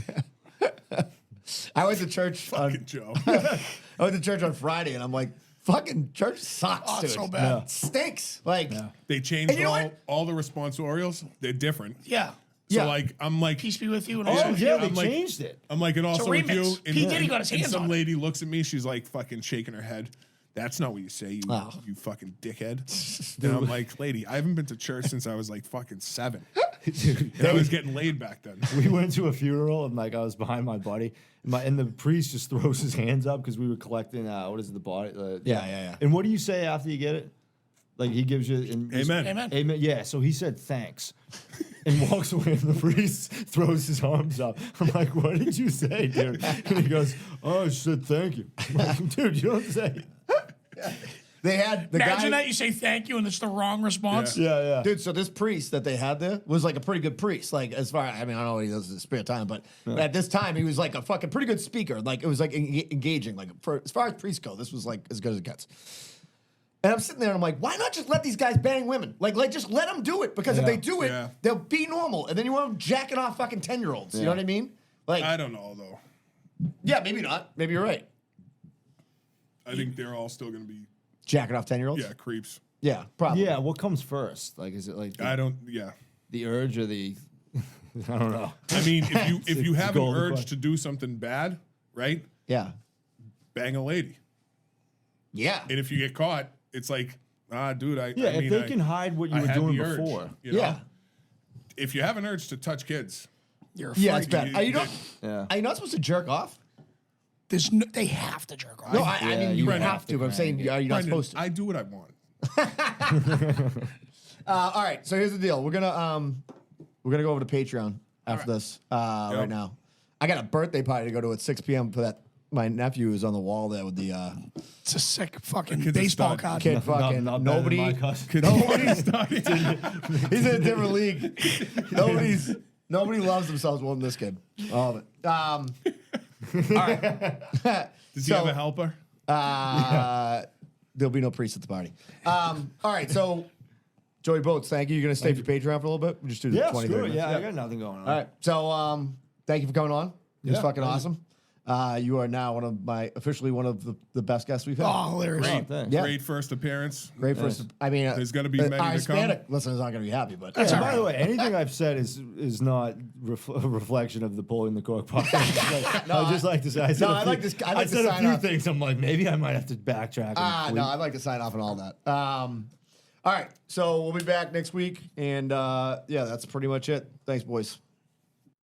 S2: I went to church.
S5: Fucking Joe.
S2: I went to church on Friday, and I'm like, fucking church sucks,
S4: Oh,
S2: dude.
S4: it's so bad.
S2: It stinks. Like,
S5: They changed
S2: And you know what?
S5: all the responsorials. They're different.
S4: Yeah.
S5: So
S2: Yeah.
S5: like I'm like
S4: Peace be with you. And
S3: Oh,
S4: also with
S3: yeah,
S4: you.
S3: they
S5: I'm like-
S3: changed it.
S5: I'm like, and also with
S4: remix.
S5: you. And,
S4: P. Diddy got his
S5: and
S4: hands
S5: some
S4: on it.
S5: lady looks at me. She's like fucking shaking her head. That's not what you say,
S2: Oh.
S5: you fucking dickhead. And I'm like, lady, I haven't been to church since I was like fucking 7.
S3: Dude,
S5: And I was getting laid back then.
S3: we went to a funeral and like I was behind my buddy and the priest just throws his hands up because we were collecting what is it, the body?
S2: Yeah.
S3: And what do you say after you get it? Like he gives you
S5: Amen.
S4: Amen.
S3: Amen. Yeah. So he said thanks and walks away, and the priest throws his arms up. I'm like, what did you say, dude? And he goes, oh, I said thank you. I'm like, dude, you don't say.
S2: they had the
S4: Imagine
S2: guy.
S4: that you say thank you and it's the wrong response.
S3: Yeah.
S2: Dude, so this priest that they had there was like a pretty good priest. Like, as far, I mean, I don't know what he does in his spare time, but at this time, he was like a fucking pretty good speaker. Like, it was like engaging. Like, as far as priests go, this was like as good as it gets. And I'm sitting there and I'm like, why not just let these guys bang women? Like just let them do it, because if they do it,
S5: Yeah.
S2: they'll be normal. And then you want them jacking off fucking 10-year-olds. You know what I mean? Like,
S5: I don't know though.
S2: yeah, maybe not. Maybe you're right.
S5: I think they're all still gonna be
S2: Jacking off 10-year-olds?
S5: yeah creeps.
S2: Yeah, probably.
S3: Yeah. What comes first? Like, is it like the urge or the? I don't know.
S5: I mean, if you
S3: It's
S5: have an
S3: golden
S5: urge
S3: question.
S5: to do something bad, right?
S2: Yeah.
S5: Bang a lady.
S2: Yeah.
S5: And if you get caught, it's like, dude,
S3: Yeah,
S5: I mean,
S3: if they can hide what you
S5: I
S3: were
S5: had
S3: doing
S5: the urge,
S3: before.
S5: you know?
S2: Yeah.
S5: If you have an urge to touch kids,
S4: You're a
S2: Yeah, it's
S4: freak.
S2: bad. Are you not?
S3: Yeah.
S2: Are you not supposed to jerk off?
S4: There's no, they have to jerk off.
S2: No, I
S3: Yeah,
S2: mean you
S3: you
S2: have
S3: have
S2: to.
S3: to
S2: But I'm saying, are you not
S5: Brendan,
S2: supposed to?
S5: I do what I want.
S2: All right. So here's the deal. We're gonna go over to Patreon after this right now. I got a birthday party to go to at 6 p.m. for that. My nephew is on the wall there with the
S4: It's a sick fucking
S5: kid's a
S4: baseball
S5: stud.
S4: card.
S2: kid. Fucking
S3: Not better than
S2: nobody.
S3: my cousin.
S2: He's in a different league. Nobody loves themselves more than this kid. All of it. All right.
S5: Does he have a helper?
S2: There'll be no priest at the party. All right. So, Joey Boats, thank you. You're gonna stay for Patreon for a little bit. We'll just do the
S3: Yeah,
S2: 20,
S3: screw
S2: 30
S3: it. Yeah,
S2: minutes.
S3: I got nothing going on.
S2: All right. So, thank you for coming on. It was
S3: Yeah,
S2: fucking
S3: thank you.
S2: awesome. You are now officially one of the best guests we've had.
S4: Oh, hilarious.
S3: Oh, thanks.
S2: Yeah.
S5: Great first appearance.
S2: Great first. I mean,
S5: There's gonna be many
S2: our
S5: to come.
S2: Hispanic listeners aren't gonna be happy, but
S3: And by the way, anything I've said is not a reflection of the Pulling the Cork podcast. I just like to say. I said
S2: No,
S3: a
S2: I
S3: few,
S2: like this- I like to
S3: said a
S2: sign
S3: few
S2: off.
S3: things. I'm like, maybe I might have to backtrack. and
S2: no,
S3: tweak.
S2: I'd like to sign off on all that. All right, so we'll be back next week, and yeah, that's pretty much it. Thanks, boys.